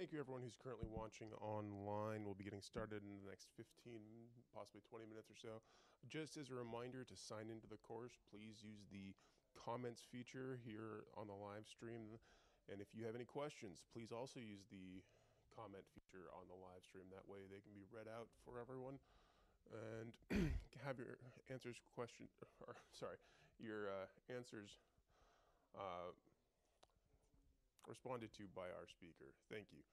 Thank you, everyone who's currently watching online. We'll be getting started in the next 15, possibly 20 minutes or so. Just as a reminder to sign into the course, please use the comments feature here on the live stream. And if you have any questions, please also use the comment feature on the live stream. That way they can be read out for everyone and have your answers your answers uh, responded to by our speaker. Thank you.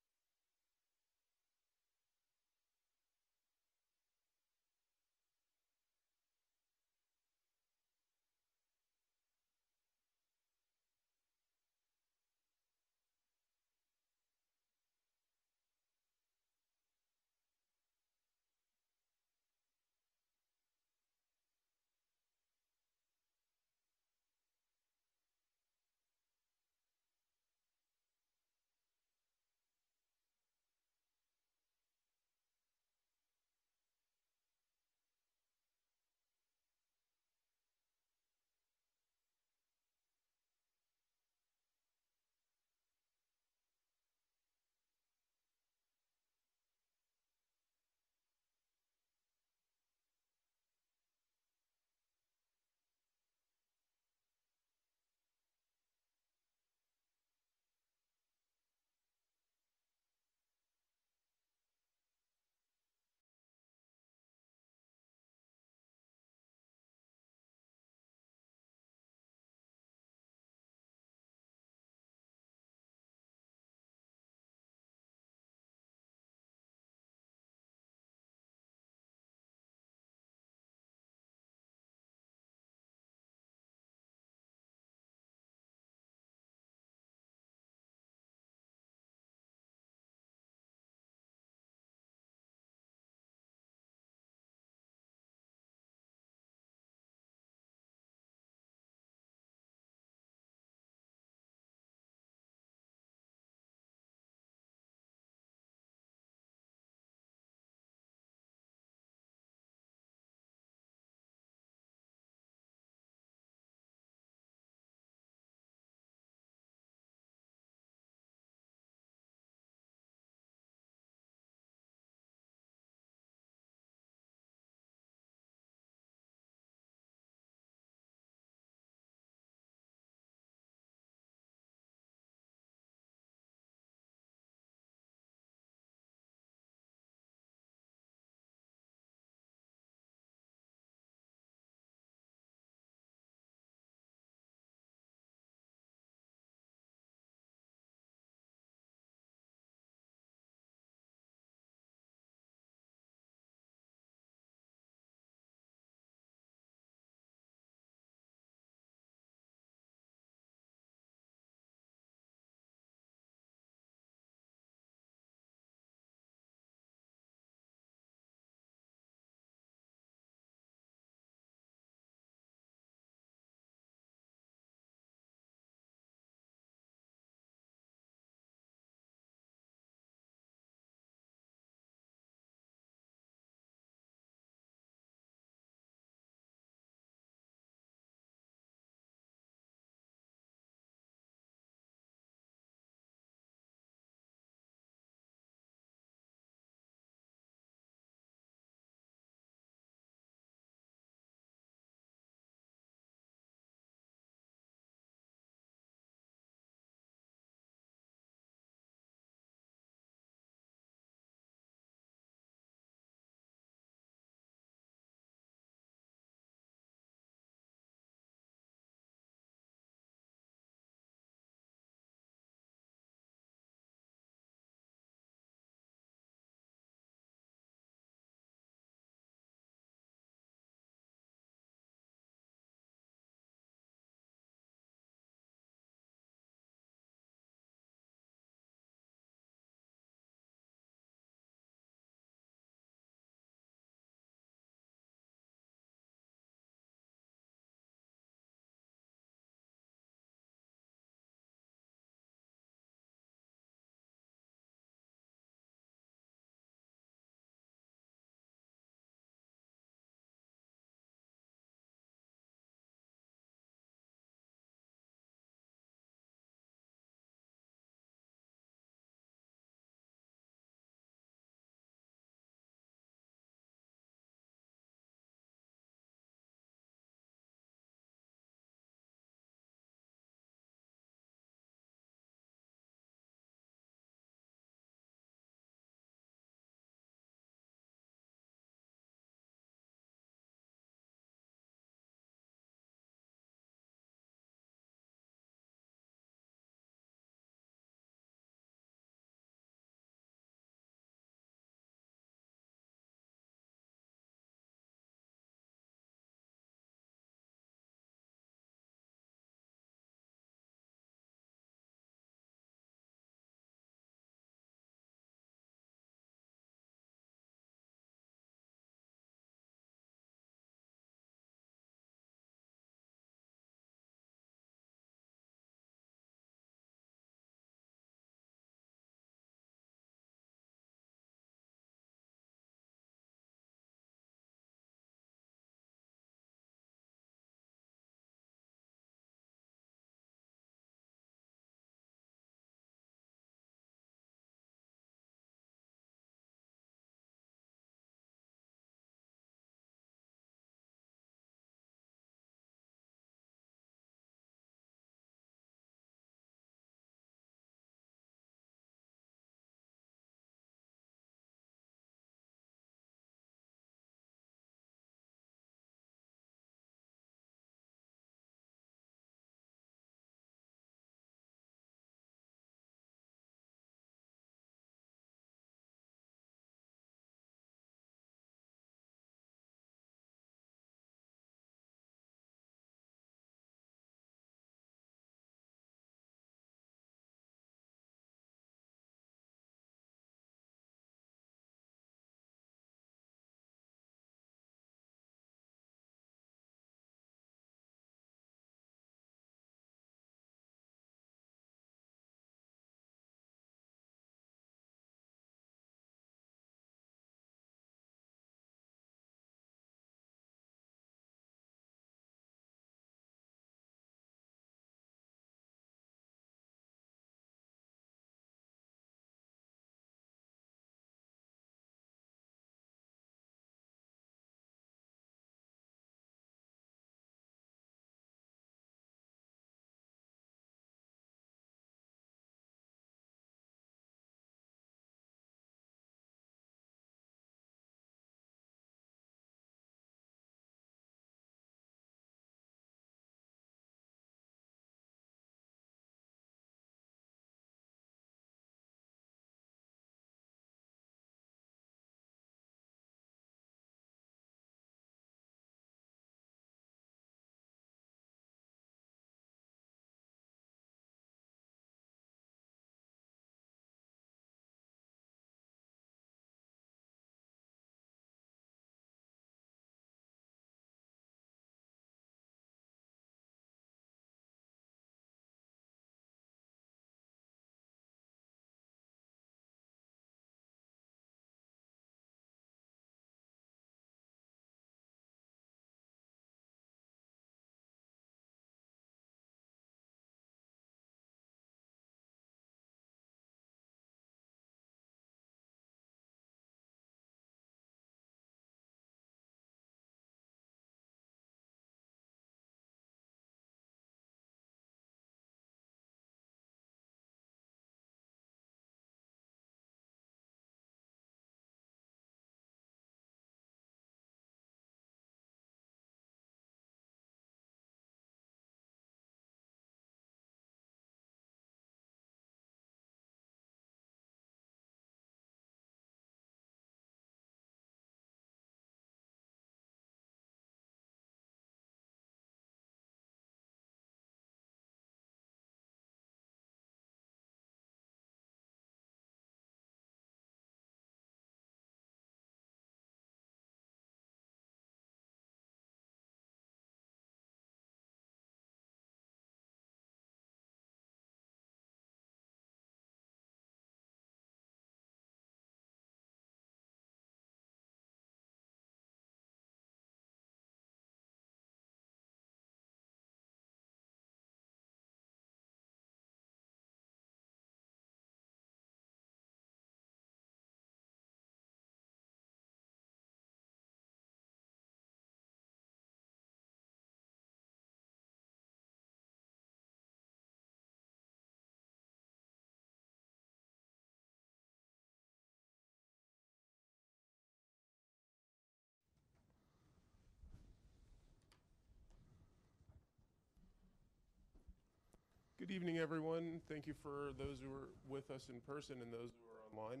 Good evening, everyone. Thank you for those who are with us in person and those who are online.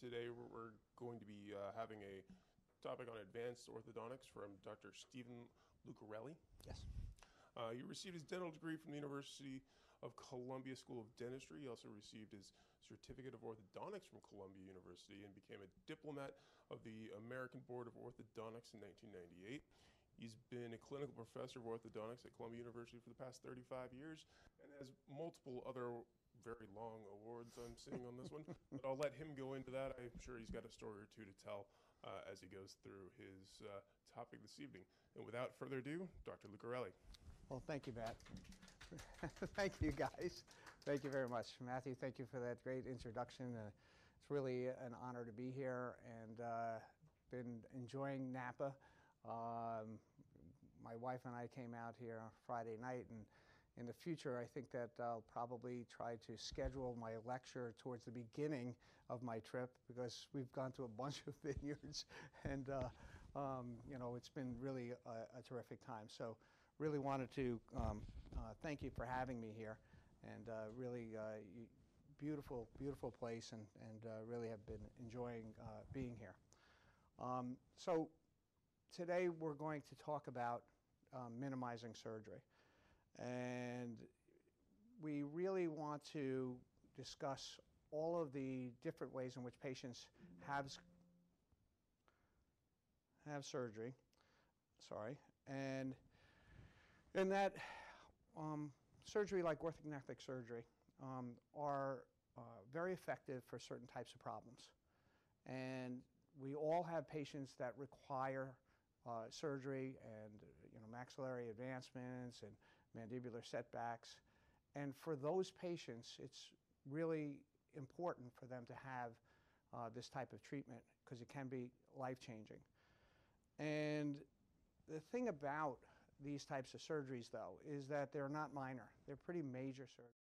Today we're going to be having a topic on advanced orthodontics from Dr. Stephen Lucarelli. Yes. He received his dental degree from the University of Columbia School of Dentistry. He also received his certificate of orthodontics from Columbia University and became a diplomat of the American Board of Orthodontics in 1998. He's been a clinical professor of orthodontics at Columbia University for the past 35 years and has multiple other very long awards. I'm seeing on this one, but I'll let him go into that. I'm sure he's got a story or two to tell as he goes through his topic this evening. And without further ado, Dr. Lucarelli. Well, thank you, Matt. Thank you, guys. Thank you very much. Matthew, thank you for that great introduction. It's really an honor to be here and been enjoying Napa. My wife and I came out here on Friday night, and in the future I think that I'll probably try to schedule my lecture towards the beginning of my trip because we've gone to a bunch of vineyards and you know, it's been really a terrific time. So really wanted to thank you for having me here, and really beautiful place, and really have been enjoying being here. So today we're going to talk about minimizing surgery, and we really want to discuss all of the different ways in which patients have surgery, and that surgery like orthodontic surgery are very effective for certain types of problems, and we all have patients that require surgery and maxillary advancements and mandibular setbacks, and for those patients it's really important for them to have this type of treatment because it can be life-changing. And the thing about these types of surgeries, though, is that they're not minor. They're pretty major surgeries.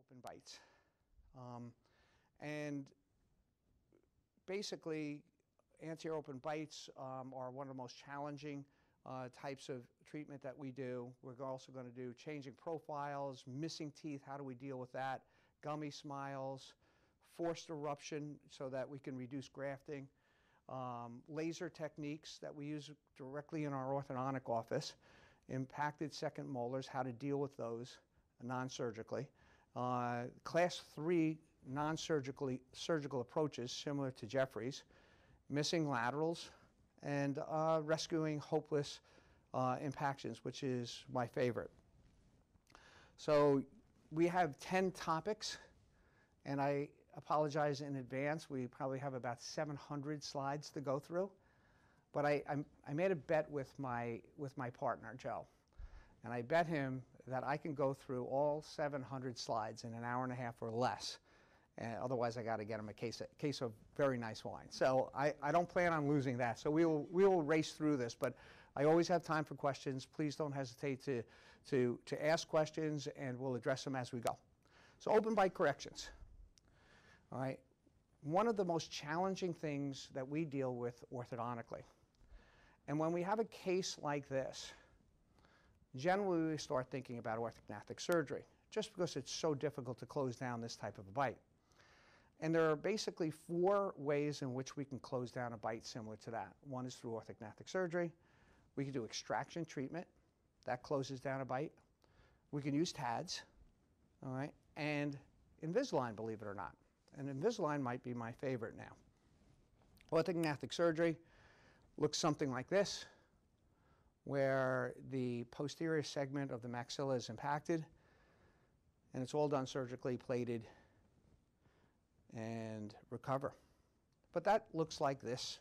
Open bites. And basically, anterior open bites are one of the most challenging types of treatment that we do. We're also going to do changing profiles, missing teeth, how do we deal with that, gummy smiles, forced eruption so that we can reduce grafting, laser techniques that we use directly in our orthodontic office, impacted second molars, how to deal with those non-surgically, Class 3 surgical approaches similar to Jeffrey's, missing laterals, and rescuing hopeless impactions, which is my favorite. So we have 10 topics, and I apologize in advance. We probably have about 700 slides to go through. But I made a bet with my partner, Joe. And I bet him that I can go through all 700 slides in an hour and a half or less. And otherwise, I got to get him a case of very nice wine. So I don't plan on losing that. So we will race through this. But I always have time for questions. Please don't hesitate to ask questions, and we'll address them as we go. So open bite corrections. All right. One of the most challenging things that we deal with orthodontically, and when we have a case like this, generally we start thinking about orthognathic surgery, just because it's so difficult to close down this type of a bite. And there are basically 4 ways in which we can close down a bite similar to that. One is through orthognathic surgery. We can do extraction treatment. That closes down a bite. We can use TADS, all right, and Invisalign, believe it or not. And Invisalign might be my favorite now. Orthognathic surgery looks something like this, where the posterior segment of the maxilla is impacted, and it's all done surgically, plated, and recover. But that looks like this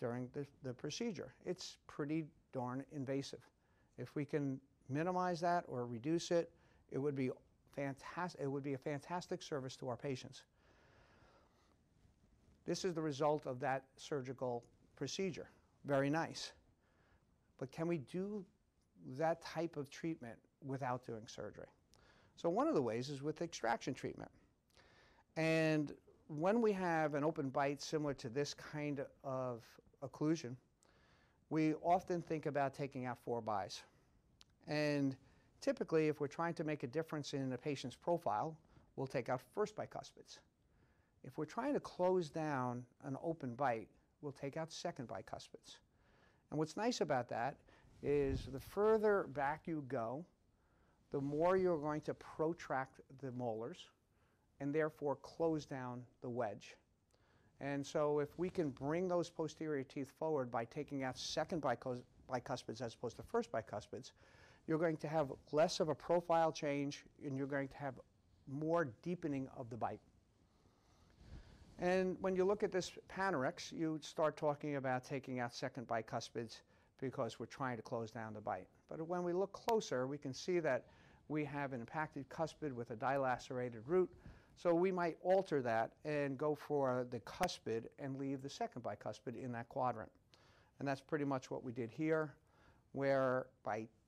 during the procedure. It's pretty darn invasive. If we can minimize that or reduce it, it would be fantastic. It would be a fantastic service to our patients. This is the result of that surgical procedure. Very nice. But can we do that type of treatment without doing surgery? So one of the ways is with extraction treatment. And when we have an open bite similar to this kind of occlusion, we often think about taking out 4 buys. And typically, if we're trying to make a difference in a patient's profile, we'll take out first bicuspids. If we're trying to close down an open bite, we'll take out second bicuspids. And what's nice about that is the further back you go, the more you're going to protract the molars and therefore close down the wedge. And so if we can bring those posterior teeth forward by taking out second bicuspids as opposed to first bicuspids, you're going to have less of a profile change, and you're going to have more deepening of the bite. And when you look at this Panorex, you start talking about taking out second bicuspids because we're trying to close down the bite. But when we look closer, we can see that we have an impacted cuspid with a dilacerated root. So we might alter that and go for the cuspid and leave the second bicuspid in that quadrant. And that's pretty much what we did here, where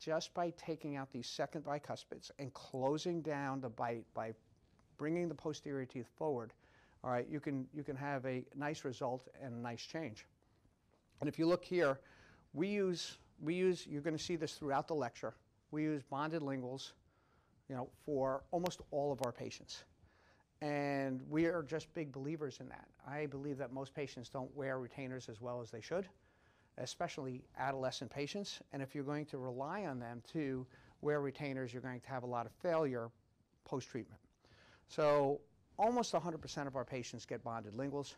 just by taking out these second bicuspids and closing down the bite by bringing the posterior teeth forward, all right, you can have a nice result and a nice change. And if you look here, we use you're going to see this throughout the lecture, we use bonded linguals, for almost all of our patients. And we are just big believers in that. I believe that most patients don't wear retainers as well as they should, especially adolescent patients. And if you're going to rely on them to wear retainers, you're going to have a lot of failure post-treatment. So almost 100% of our patients get bonded linguals.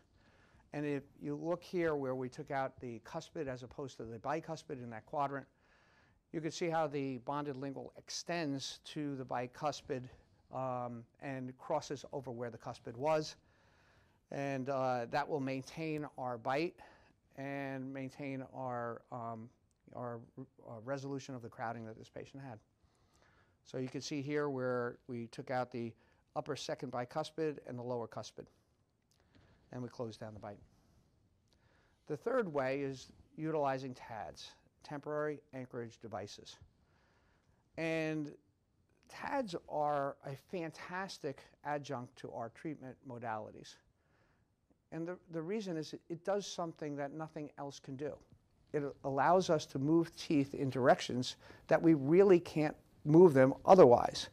And if you look here where we took out the cuspid as opposed to the bicuspid in that quadrant, you can see how the bonded lingual extends to the bicuspid and crosses over where the cuspid was. And that will maintain our bite and maintain our resolution of the crowding that this patient had. So you can see here where we took out the upper second bicuspid and the lower cuspid, and we closed down the bite. The third way is utilizing TADS, temporary anchorage devices. And TADS are a fantastic adjunct to our treatment modalities. And the reason is it does something that nothing else can do. It allows us to move teeth in directions that we really can't move them otherwise.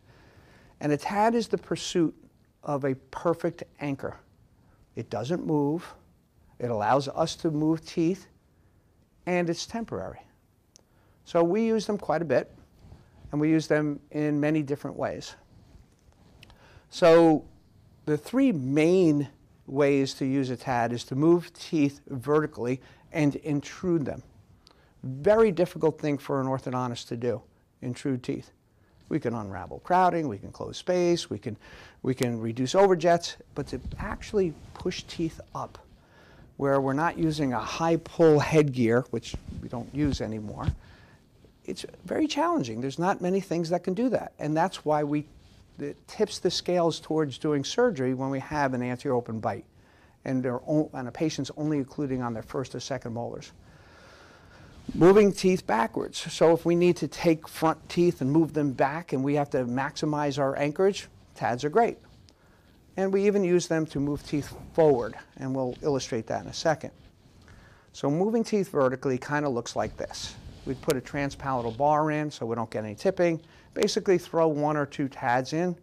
And a TAD is the pursuit of a perfect anchor. It doesn't move. It allows us to move teeth, and it's temporary. So we use them quite a bit, and we use them in many different ways. So the three main ways to use a TAD is to move teeth vertically and intrude them. Very difficult thing for an orthodontist to do, intrude teeth. We can unravel crowding, we can close space, we can reduce overjets, but to actually push teeth up where we're not using a high pull headgear, which we don't use anymore, it's very challenging. There's not many things that can do that. And that's why it tips the scales towards doing surgery when we have an anterior open bite and a patient's only occluding on their first or second molars. Moving teeth backwards. So if we need to take front teeth and move them back and we have to maximize our anchorage, TADs are great. And we even use them to move teeth forward, and we'll illustrate that in a second. So moving teeth vertically kind of looks like this. We'd put a transpalatal bar in so we don't get any tipping. Basically throw 1 or 2 TADs in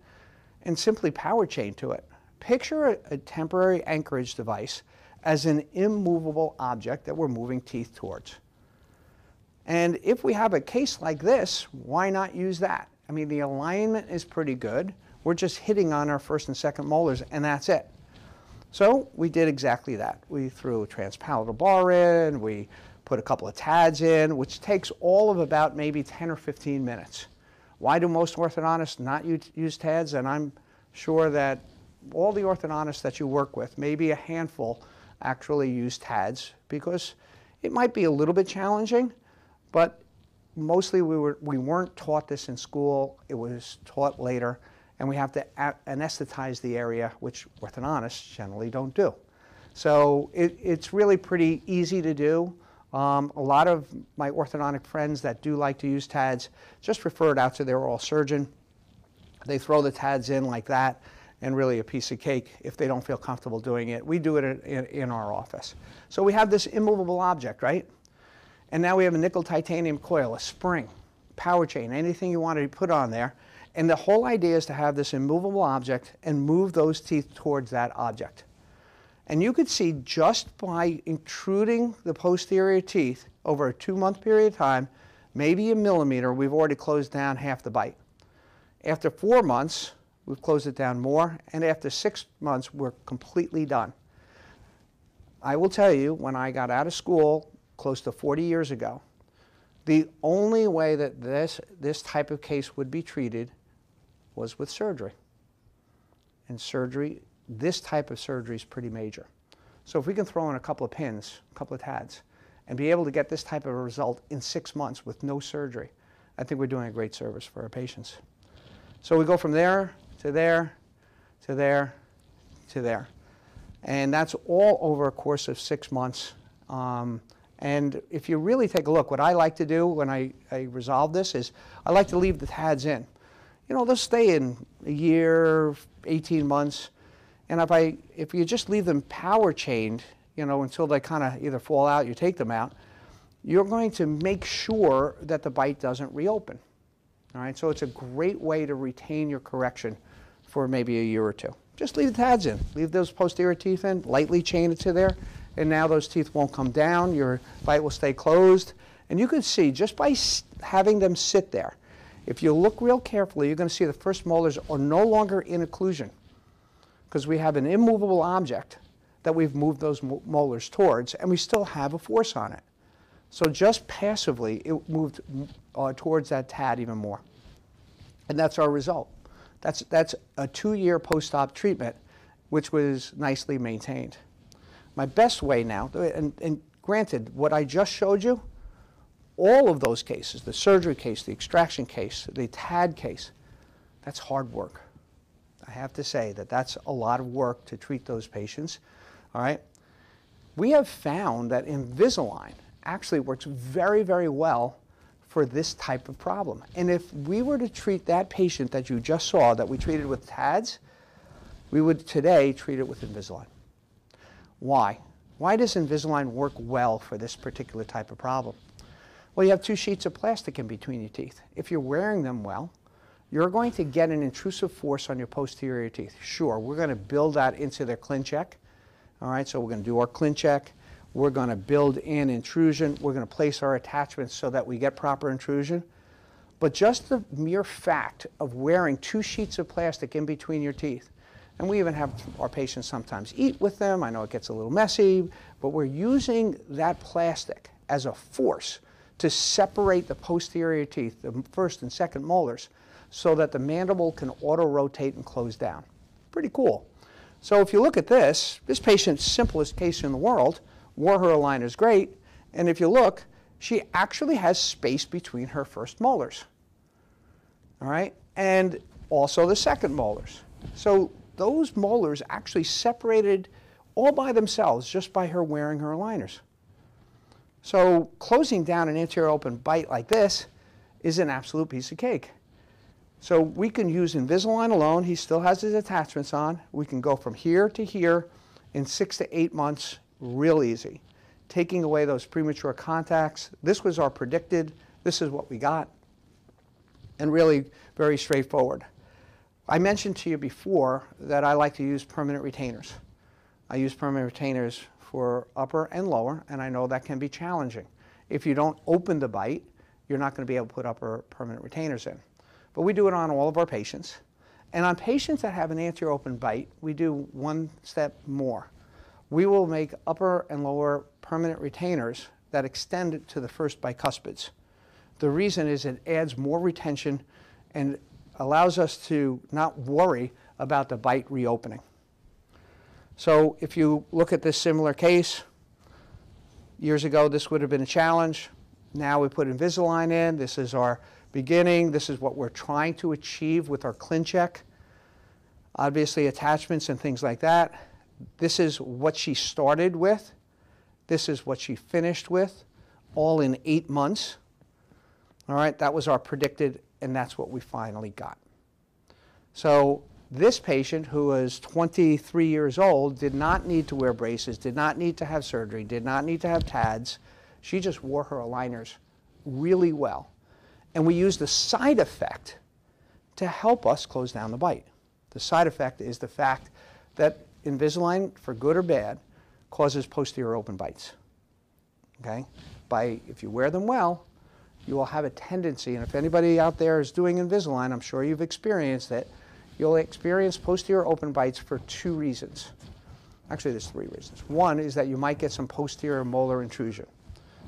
and simply power chain to it. Picture a temporary anchorage device as an immovable object that we're moving teeth towards. And if we have a case like this, why not use that? I mean, the alignment is pretty good. We're just hitting on our first and second molars, and that's it. So we did exactly that. We threw a transpalatal bar in, we put a couple of TADs in, which takes all of about maybe 10 or 15 minutes. Why do most orthodontists not use TADs? And I'm sure that all the orthodontists that you work with, maybe a handful, actually use TADs because it might be a little bit challenging, but mostly we weren't taught this in school. It was taught later, and we have to anesthetize the area, which orthodontists generally don't do. So it's really pretty easy to do. A lot of my orthodontic friends that do like to use TADs just refer it out to their oral surgeon. They throw the TADs in like that, and really a piece of cake if they don't feel comfortable doing it. We do it in our office. So we have this immovable object, right? And now we have a nickel titanium coil, a spring, power chain, anything you want to put on there. And the whole idea is to have this immovable object and move those teeth towards that object. And you could see just by intruding the posterior teeth over a 2-month period of time, maybe a millimeter, we've already closed down half the bite. After 4 months, we've closed it down more, and after 6 months, we're completely done. I will tell you, when I got out of school close to 40 years ago, the only way that this type of case would be treated was with surgery. And surgery, this type of surgery is pretty major. So if we can throw in a couple of pins, a couple of TADs, and be able to get this type of a result in 6 months with no surgery, I think we're doing a great service for our patients. So we go from there to there, to there, to there. And that's all over a course of 6 months. And if you really take a look, what I like to do when I resolve this is I like to leave the TADs in. You know, they'll stay in a year, 18 months. And if you just leave them power chained, you know, until they kind of either fall out, you take them out, you're going to make sure that the bite doesn't reopen. All right, so it's a great way to retain your correction for maybe a year or two. Just leave the TADs in. Leave those posterior teeth in, lightly chain it to there, and now those teeth won't come down. Your bite will stay closed. And you can see, just by having them sit there, if you look real carefully, you're going to see the first molars are no longer in occlusion because we have an immovable object that we've moved those molars towards, and we still have a force on it. So just passively, it moved towards that TAD even more. And that's our result. That's a 2-year post-op treatment, which was nicely maintained. My best way now, and granted, what I just showed you, all of those cases, the surgery case, the extraction case, the TAD case, that's hard work. I have to say that that's a lot of work to treat those patients, all right? We have found that Invisalign actually works very, very well for this type of problem. And if we were to treat that patient that you just saw that we treated with TADs, we would today treat it with Invisalign. Why? Why does Invisalign work well for this particular type of problem? Well, you have 2 sheets of plastic in between your teeth. If you're wearing them well, you're going to get an intrusive force on your posterior teeth. Sure, we're going to build that into their clean check. All right, so we're going to do our clean check. We're going to build in intrusion. We're going to place our attachments so that we get proper intrusion. But just the mere fact of wearing 2 sheets of plastic in between your teeth, and we even have our patients sometimes eat with them. I know it gets a little messy, but we're using that plastic as a force to separate the posterior teeth, the first and second molars, so that the mandible can auto-rotate and close down. Pretty cool. So if you look at this patient's simplest case in the world, wore her aligners great, and if you look, she actually has space between her first molars. All right? And also the second molars. So those molars actually separated all by themselves just by her wearing her aligners. So closing down an anterior open bite like this is an absolute piece of cake. So we can use Invisalign alone. He still has his attachments on. We can go from here to here in 6 to 8 months real easy. Taking away those premature contacts. This was our predicted. This is what we got. And really very straightforward. I mentioned to you before that I like to use permanent retainers. I use permanent retainers for upper and lower, and I know that can be challenging. If you don't open the bite, you're not going to be able to put upper permanent retainers in. But we do it on all of our patients. And on patients that have an anterior open bite, we do one step more. We will make upper and lower permanent retainers that extend to the first bicuspids. The reason is it adds more retention and allows us to not worry about the bite reopening. So if you look at this similar case, years ago this would have been a challenge. Now we put Invisalign in. This is our beginning. This is what we're trying to achieve with our ClinCheck. Obviously attachments and things like that. This is what she started with. This is what she finished with, all in 8 months. All right, that was our predicted, and that's what we finally got. So this patient, who was 23 years old, did not need to wear braces, did not need to have surgery, did not need to have TADs. She just wore her aligners really well. And we used the side effect to help us close down the bite. The side effect is the fact that Invisalign, for good or bad, causes posterior open bites. Okay? If you wear them well, you will have a tendency, and if anybody out there is doing Invisalign, I'm sure you've experienced it, you'll experience posterior open bites for 2 reasons. Actually, there's 3 reasons. One is that you might get some posterior molar intrusion.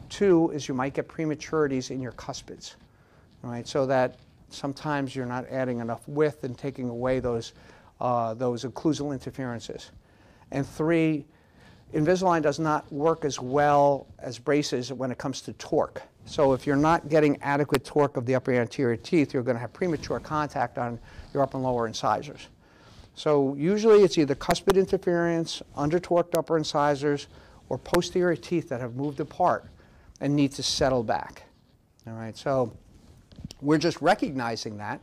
2 is you might get prematurities in your cuspids. All right, so that sometimes you're not adding enough width and taking away those occlusal interferences. And 3, Invisalign does not work as well as braces when it comes to torque. So if you're not getting adequate torque of the upper anterior teeth, you're going to have premature contact on your upper and lower incisors. So usually it's either cuspid interference, under-torqued upper incisors, or posterior teeth that have moved apart and need to settle back. All right, so we're just recognizing that,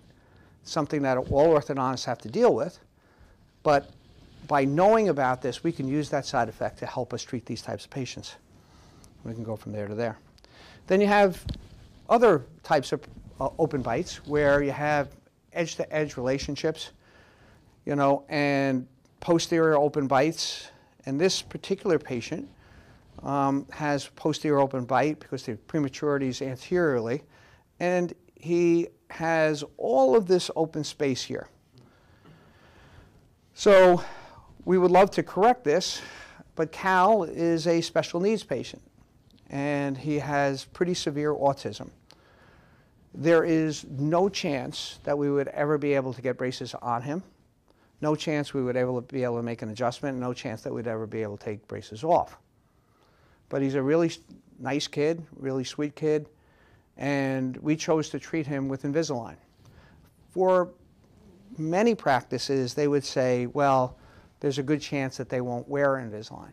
something that all orthodontists have to deal with, but by knowing about this, we can use that side effect to help us treat these types of patients. We can go from there to there. Then you have other types of open bites where you have edge-to-edge relationships, and posterior open bites. And this particular patient has posterior open bite because the prematurity is anteriorly, and he has all of this open space here. So we would love to correct this, but Cal is a special needs patient, and he has pretty severe autism. There is no chance that we would ever be able to get braces on him. No chance we would be able to make an adjustment. No chance that we'd ever be able to take braces off. But he's a really nice kid, really sweet kid, and we chose to treat him with Invisalign. For many practices, they would say, well, there's a good chance that they won't wear Invisalign.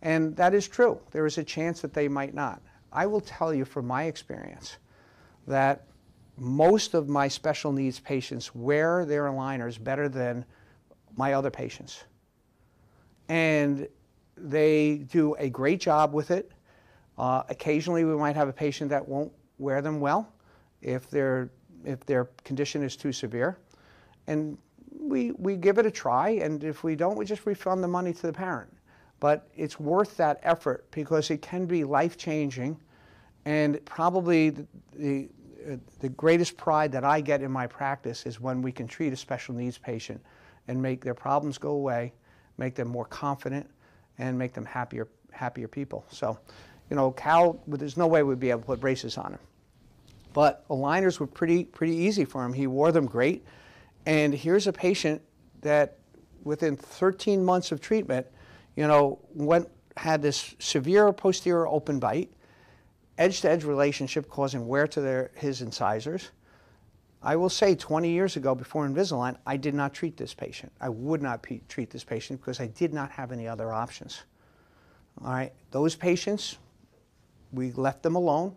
And that is true. There is a chance that they might not. I will tell you from my experience that most of my special needs patients wear their aligners better than my other patients. And they do a great job with it. Occasionally we might have a patient that won't wear them well if their condition is too severe. And we give it a try, and if we don't, we just refund the money to the parent. But it's worth that effort because it can be life-changing, and probably the greatest pride that I get in my practice is when we can treat a special needs patient and make their problems go away, make them more confident, and make them happier people. So, you know, Cal, there's no way we'd be able to put braces on him. But aligners were pretty easy for him. He wore them great. And here's a patient that within 13 months of treatment, you know, had this severe posterior open bite, edge-to-edge relationship causing wear to his incisors. I will say 20 years ago, before Invisalign, I did not treat this patient. I would not treat this patient because I did not have any other options. All right, those patients, we left them alone.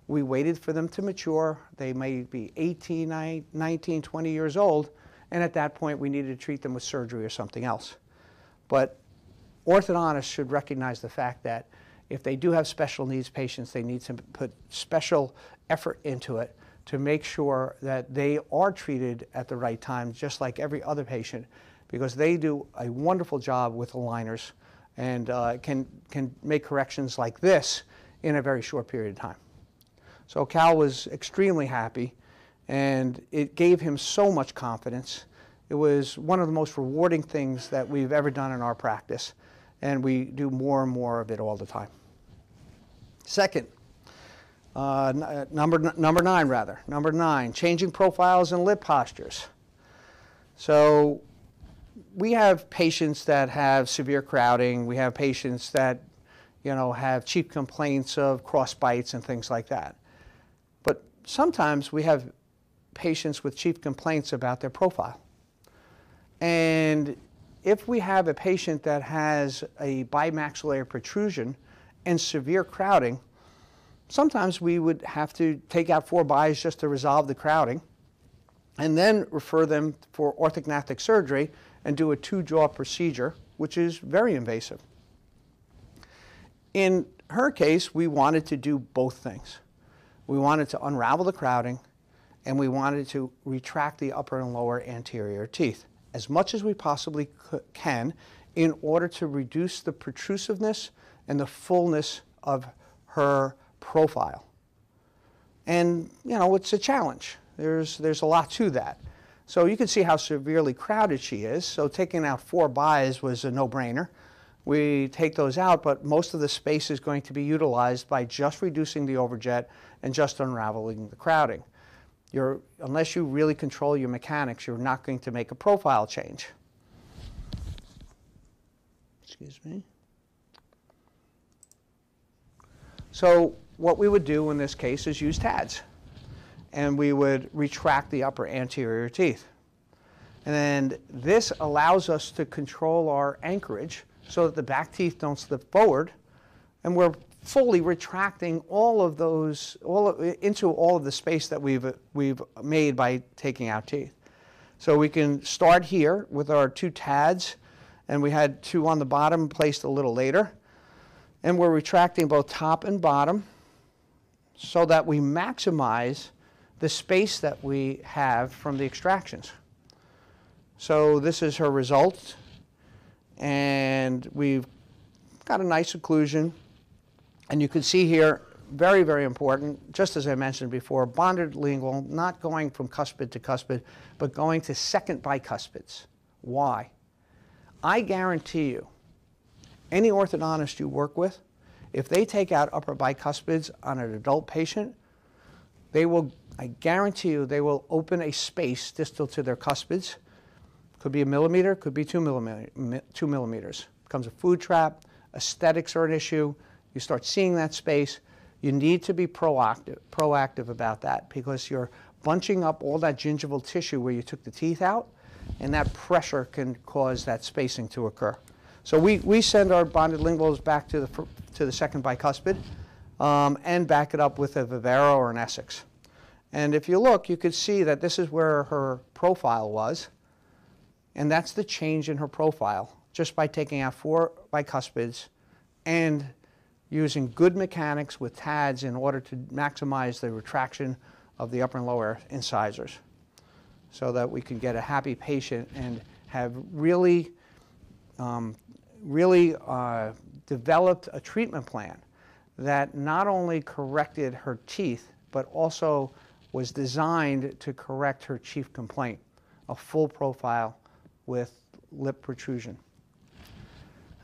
We waited for them to mature. They may be 18, 19, 20 years old, and at that point we needed to treat them with surgery or something else. But orthodontists should recognize the fact that if they do have special needs patients, they need to put special effort into it to make sure that they are treated at the right time, just like every other patient, because they do a wonderful job with aligners and can make corrections like this in a very short period of time. So Cal was extremely happy, and it gave him so much confidence. It was one of the most rewarding things that we've ever done in our practice, and we do more and more of it all the time. Second, number nine, changing profiles and lip postures. So we have patients that have severe crowding. We have patients that, you know, have chief complaints of cross bites and things like that. But sometimes we have patients with chief complaints about their profile. And if we have a patient that has a bimaxillary protrusion and severe crowding, sometimes we would have to take out 4 bis just to resolve the crowding and then refer them for orthognathic surgery and do a 2-jaw procedure, which is very invasive. In her case, we wanted to do both things. We wanted to unravel the crowding, and we wanted to retract the upper and lower anterior teeth as much as we possibly can in order to reduce the protrusiveness and the fullness of her profile. And, you know, it's a challenge. There's a lot to that. So you can see how severely crowded she is. So taking out 4 bis was a no-brainer. We take those out, but most of the space is going to be utilized by just reducing the overjet and just unraveling the crowding. Unless you really control your mechanics, you're not going to make a profile change. Excuse me. So what we would do in this case is use TADS, and we would retract the upper anterior teeth. And this allows us to control our anchorage so that the back teeth don't slip forward, and we're fully retracting all of those into all of the space that we've made by taking out teeth. So we can start here with our 2 TADs, and we had 2 on the bottom placed a little later, and we're retracting both top and bottom so that we maximize the space that we have from the extractions. So this is her result, and we've got a nice occlusion. And you can see here, very, very important, just as I mentioned before, bonded lingual, not going from cuspid to cuspid, but going to second bicuspids. Why? I guarantee you, any orthodontist you work with, if they take out upper bicuspids on an adult patient, I guarantee you, they will open a space distal to their cuspids. Could be 1 millimeter, could be 2 millimeters. Becomes a food trap, aesthetics are an issue. You start seeing that space. You need to be proactive about that, because you're bunching up all that gingival tissue where you took the teeth out, and that pressure can cause that spacing to occur. So we send our bonded linguals back to the second bicuspid and back it up with a Vivera or an Essex. And if you look, you could see that this is where her profile was, and that's the change in her profile just by taking out 4 bicuspids and using good mechanics with TADS in order to maximize the retraction of the upper and lower incisors so that we can get a happy patient and have really developed a treatment plan that not only corrected her teeth, but also was designed to correct her chief complaint, a full profile with lip protrusion.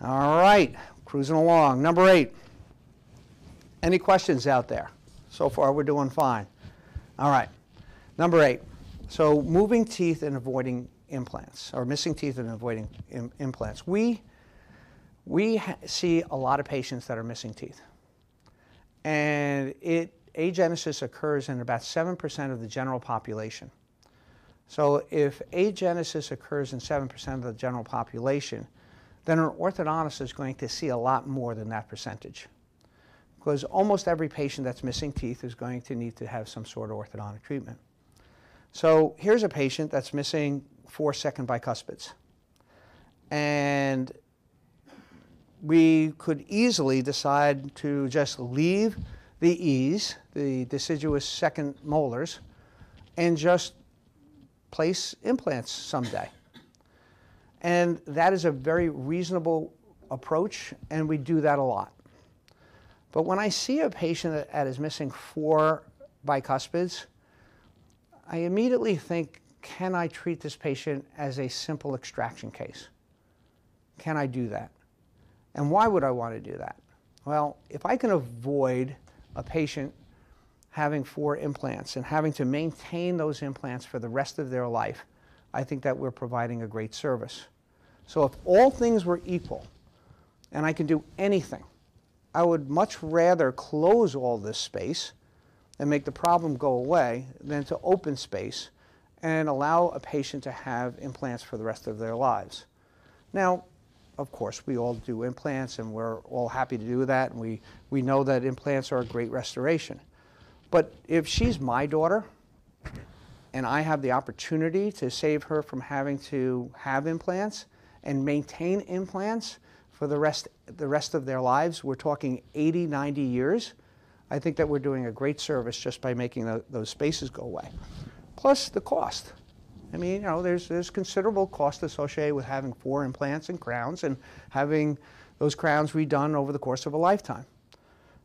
All right, cruising along. Number 8. Any questions out there? So far, we're doing fine. All right, number 8. So moving teeth and avoiding implants, or missing teeth and avoiding implants. We see a lot of patients that are missing teeth. And agenesis occurs in about 7% of the general population. So if agenesis occurs in 7% of the general population, then an orthodontist is going to see a lot more than that percentage. Because almost every patient that's missing teeth is going to need to have some sort of orthodontic treatment. So here's a patient that's missing 4 second bicuspids. And we could easily decide to just leave the E's, the deciduous second molars, and just place implants someday. And that is a very reasonable approach, and we do that a lot. But when I see a patient that is missing 4 bicuspids, I immediately think, can I treat this patient as a simple extraction case? Can I do that? And why would I want to do that? Well, if I can avoid a patient having 4 implants and having to maintain those implants for the rest of their life, I think that we're providing a great service. So if all things were equal and I can do anything, I would much rather close all this space and make the problem go away than to open space and allow a patient to have implants for the rest of their lives. Now, of course, we all do implants, and we're all happy to do that, and we know that implants are a great restoration. But if she's my daughter, and I have the opportunity to save her from having to have implants and maintain implants for the rest of their lives, we're talking 80, 90 years, I think that we're doing a great service just by making those spaces go away. Plus the cost. I mean, you know, there's considerable cost associated with having 4 implants and crowns and having those crowns redone over the course of a lifetime.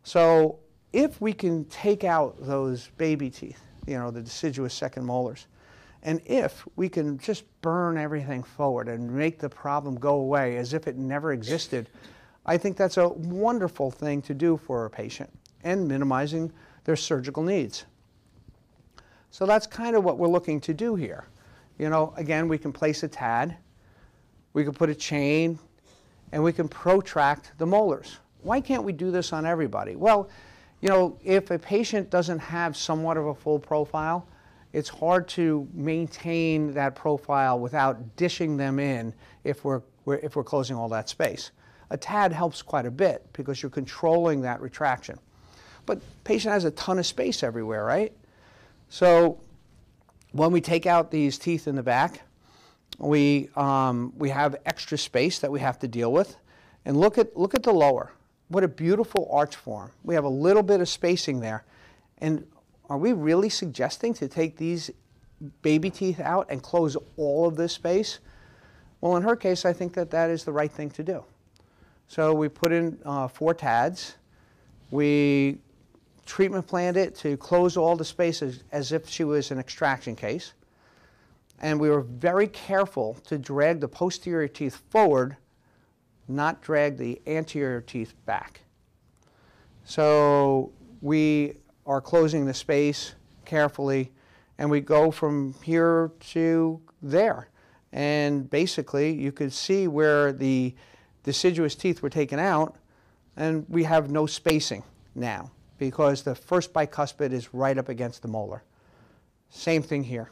So if we can take out those baby teeth, you know, the deciduous second molars, and if we can just burn everything forward and make the problem go away as if it never existed, I think that's a wonderful thing to do for a patient and minimizing their surgical needs. So that's kind of what we're looking to do here. You know, again, we can place a TAD, we can put a chain, and we can protract the molars. Why can't we do this on everybody? Well, you know, if a patient doesn't have somewhat of a full profile, it's hard to maintain that profile without dishing them in if we're closing all that space. A TAD helps quite a bit because you're controlling that retraction. But patient has a ton of space everywhere, right? So when we take out these teeth in the back, we have extra space that we have to deal with. And look at the lower. What a beautiful arch form. We have a little bit of spacing there. And are we really suggesting to take these baby teeth out and close all of this space? Well, in her case, I think that that is the right thing to do. So we put in 4 TADs. We treatment planned it to close all the spaces as if she was an extraction case. And we were very careful to drag the posterior teeth forward, not drag the anterior teeth back. So we are closing the space carefully, and we go from here to there. And basically, you could see where the deciduous teeth were taken out, and we have no spacing now because the first bicuspid is right up against the molar. Same thing here.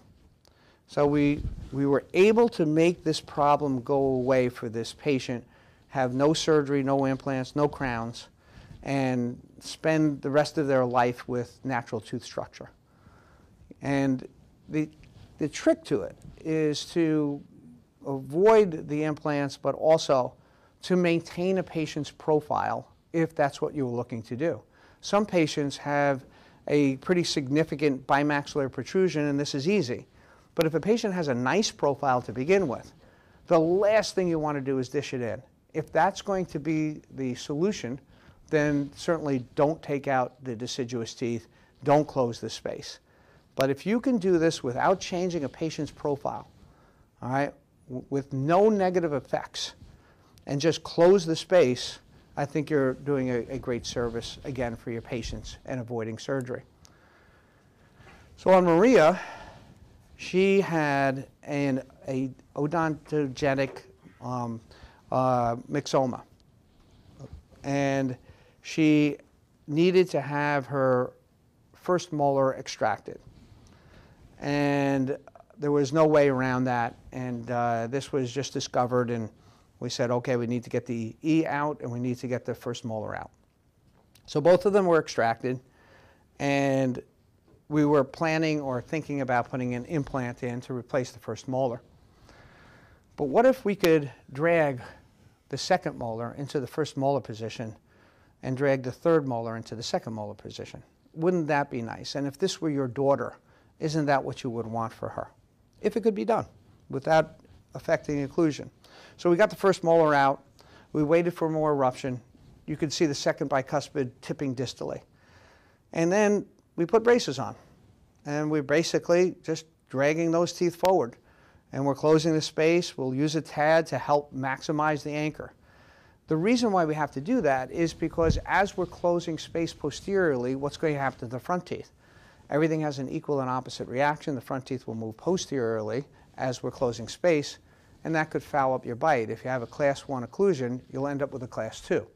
So we were able to make this problem go away for this patient, have no surgery, no implants, no crowns, and spend the rest of their life with natural tooth structure. And the trick to it is to avoid the implants, but also to maintain a patient's profile if that's what you're looking to do. Some patients have a pretty significant bimaxillary protrusion, and this is easy. But if a patient has a nice profile to begin with, the last thing you want to do is dish it in. If that's going to be the solution, then certainly don't take out the deciduous teeth, don't close the space. But if you can do this without changing a patient's profile, all right, with no negative effects, and just close the space, I think you're doing a great service, again, for your patients and avoiding surgery. So on Maria, she had an odontogenic myxoma, and she needed to have her first molar extracted. And there was no way around that, and this was just discovered, and we said, okay, we need to get the E out and we need to get the first molar out. So both of them were extracted, and we were planning or thinking about putting an implant in to replace the first molar. But what if we could drag the second molar into the first molar position and drag the third molar into the second molar position? Wouldn't that be nice? And if this were your daughter, isn't that what you would want for her? If it could be done without affecting occlusion. So we got the first molar out. We waited for more eruption. You could see the second bicuspid tipping distally. And then we put braces on. And we're basically just dragging those teeth forward. And we're closing the space. We'll use a TAD to help maximize the anchor. The reason why we have to do that is because as we're closing space posteriorly, what's going to happen to the front teeth? Everything has an equal and opposite reaction. The front teeth will move posteriorly as we're closing space, and that could foul up your bite. If you have a class 1 occlusion, you'll end up with a class 2.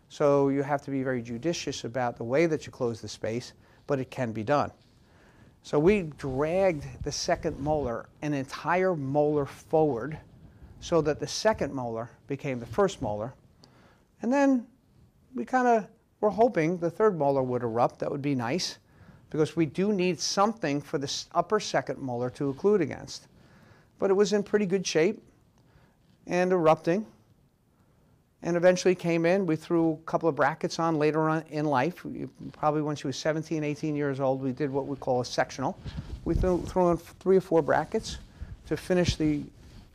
So you have to be very judicious about the way that you close the space, but it can be done. So we dragged the second molar, an entire molar forward, so that the second molar became the first molar. And then we kind of were hoping the third molar would erupt. That would be nice, because we do need something for the upper second molar to occlude against. But it was in pretty good shape and erupting, and eventually came in. We threw a couple of brackets on later on in life. Probably when she was 17, 18 years old, we did what we call a sectional. We threw in 3 or 4 brackets to finish the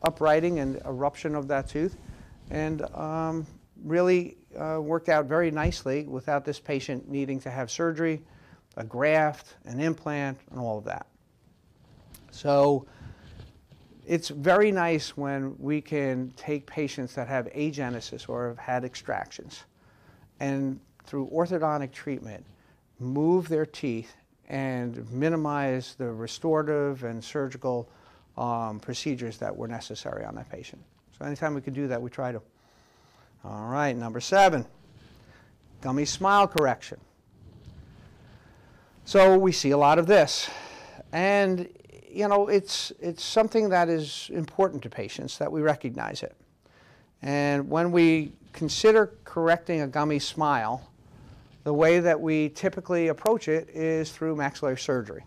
uprighting and eruption of that tooth, and really worked out very nicely without this patient needing to have surgery, a graft, an implant, and all of that. So it's very nice when we can take patients that have agenesis or have had extractions and through orthodontic treatment move their teeth and minimize the restorative and surgical procedures that were necessary on that patient. So anytime we can do that, we try to. All right, number 7, gummy smile correction. So we see a lot of this, and you know, it's something that is important to patients, that we recognize it. And when we consider correcting a gummy smile, the way that we typically approach it is through maxillary surgery.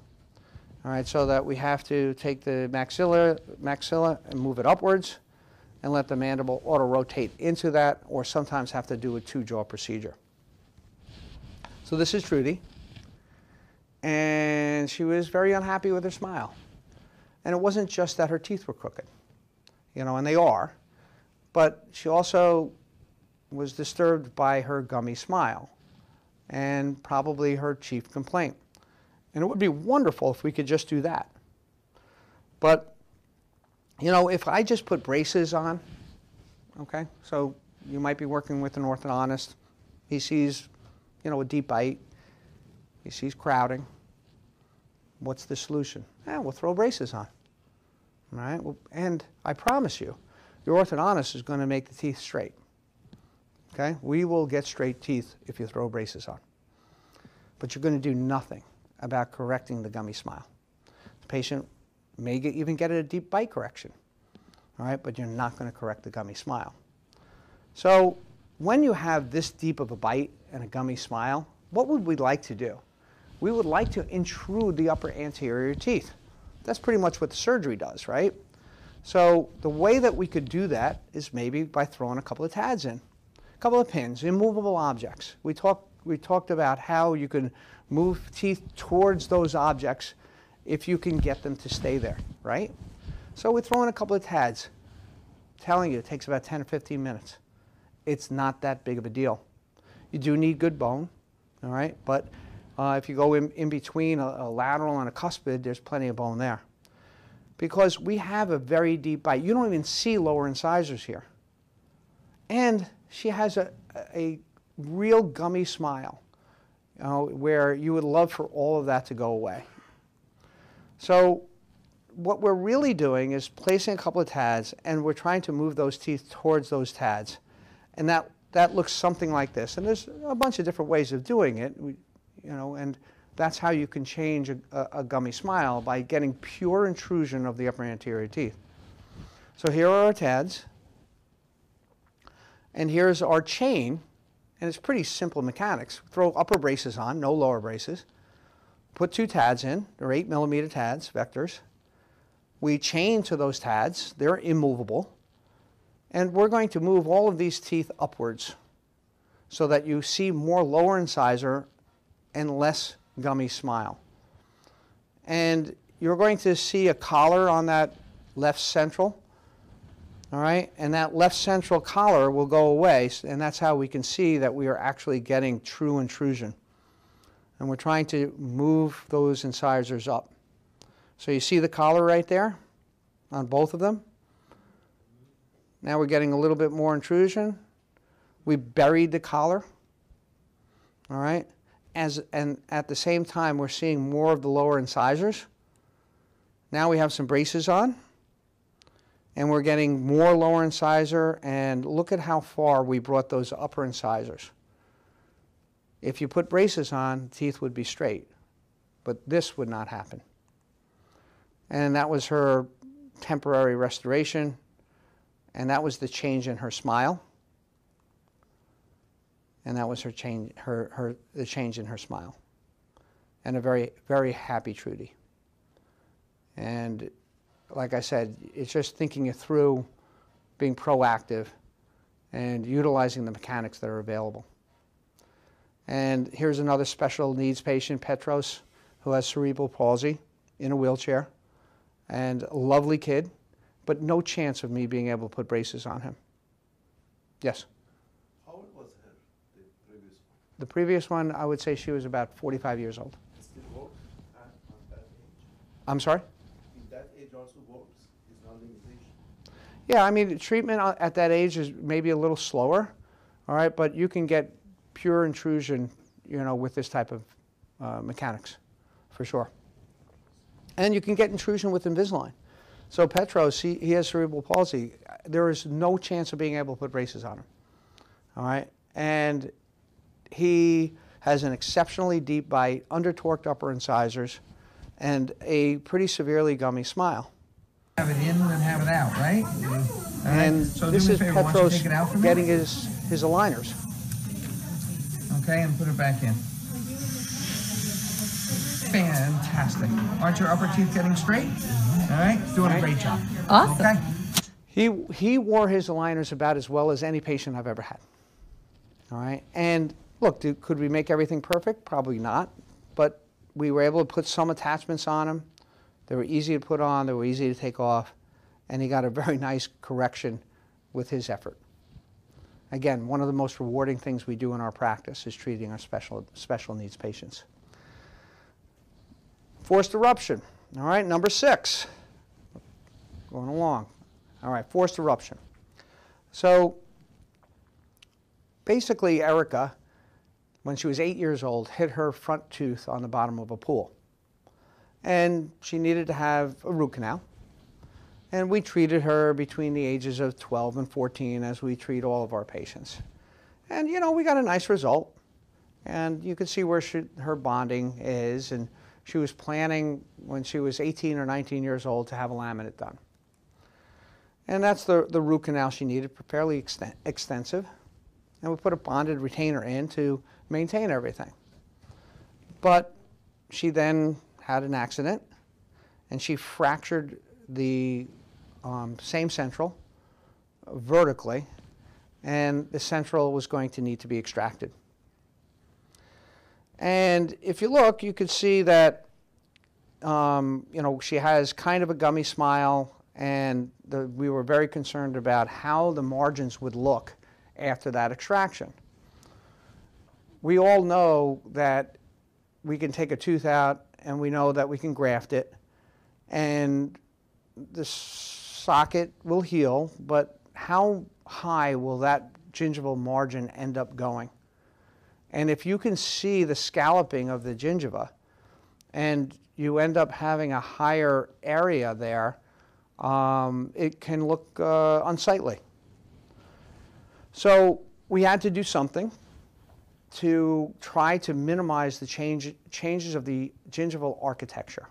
All right, so that we have to take the maxilla and move it upwards and let the mandible auto-rotate into that, or sometimes have to do a 2-jaw procedure. So this is Trudy, and she was very unhappy with her smile. And it wasn't just that her teeth were crooked, you know, and they are, but she also was disturbed by her gummy smile, and probably her chief complaint. And it would be wonderful if we could just do that. But, you know, if I just put braces on, okay, so you might be working with an orthodontist. He sees, you know, a deep bite. He sees crowding. What's the solution? We'll throw braces on. All right? And I promise you, your orthodontist is going to make the teeth straight. Okay? We will get straight teeth if you throw braces on. But you're going to do nothing about correcting the gummy smile. The patient may even get a deep bite correction. All right? But you're not going to correct the gummy smile. So when you have this deep of a bite and a gummy smile, what would we like to do? We would like to intrude the upper anterior teeth. That's pretty much what the surgery does, right? So the way that we could do that is maybe by throwing a couple of TADs in, a couple of pins, immovable objects. We talked about how you can move teeth towards those objects if you can get them to stay there, right? So we throw in a couple of TADs. I'm telling you, it takes about 10 or 15 minutes. It's not that big of a deal. You do need good bone, all right? But If you go in between a lateral and a cuspid, there's plenty of bone there. Because we have a very deep bite. You don't even see lower incisors here. And she has a real gummy smile, where you would love for all of that to go away. So what we're really doing is placing a couple of TADs, and we're trying to move those teeth towards those TADs. And that looks something like this. And there's a bunch of different ways of doing it, and that's how you can change a gummy smile, by getting pure intrusion of the upper anterior teeth. So here are our TADs. And here's our chain, and it's pretty simple mechanics. Throw upper braces on, no lower braces. Put 2 TADs in. They're 8mm TADs, vectors. We chain to those TADs. They're immovable. And we're going to move all of these teeth upwards so that you see more lower incisor and less gummy smile. And you're going to see a collar on that left central. All right, and that left central collar will go away, and that's how we can see that we are actually getting true intrusion. And we're trying to move those incisors up. So you see the collar right there on both of them? Now we're getting a little bit more intrusion. We buried the collar, all right? And at the same time, we're seeing more of the lower incisors. Now we have some braces on. And we're getting more lower incisor, and look at how far we brought those upper incisors. If you put braces on, teeth would be straight, but this would not happen. And that was her temporary restoration, and that was the change in her smile. And that was her change, the change in her smile. And a very, very happy Trudy. And like I said, it's just thinking it through, being proactive, and utilizing the mechanics that are available. And here's another special needs patient, Petros, who has cerebral palsy, in a wheelchair, and a lovely kid, but no chance of me being able to put braces on him. Yes? How old was her, the previous one? The previous one, I would say she was about 45 years old. Still works on that age? I'm sorry? In that age also works, is not limitation. Yeah, I mean, treatment at that age is maybe a little slower, all right, but you can get pure intrusion, with this type of mechanics, for sure. And you can get intrusion with Invisalign. So Petros, he has cerebral palsy. There is no chance of being able to put braces on him, all right? And he has an exceptionally deep bite, under-torqued upper incisors, and a pretty severely gummy smile. Have it in and have it out, right? And so this is favor, Petros take it out for me? getting his aligners. Okay, and put it back in. Fantastic. Aren't your upper teeth getting straight? All right, doing a great job. Awesome. Okay. He wore his aligners about as well as any patient I've ever had. All right, and look, could we make everything perfect? Probably not, but we were able to put some attachments on him. They were easy to put on, they were easy to take off, and he got a very nice correction with his effort. Again, one of the most rewarding things we do in our practice is treating our special needs patients. Forced eruption, all right, number 6. Going along. All right, forced eruption. So basically, Erica, when she was 8 years old, hit her front tooth on the bottom of a pool. And she needed to have a root canal. And we treated her between the ages of 12 and 14, as we treat all of our patients. And, we got a nice result. And you can see where her bonding is. And she was planning, when she was 18 or 19 years old, to have a laminate done. And that's the root canal she needed, fairly extensive. And we put a bonded retainer in to maintain everything. But she then had an accident, and she fractured the same central vertically, and the central was going to need to be extracted. And if you look, you could see that she has kind of a gummy smile, and we were very concerned about how the margins would look after that extraction. We all know that we can take a tooth out and we know that we can graft it, and the socket will heal, but how high will that gingival margin end up going? And if you can see the scalloping of the gingiva and you end up having a higher area there, it can look unsightly. So we had to do something to try to minimize the changes of the gingival architecture.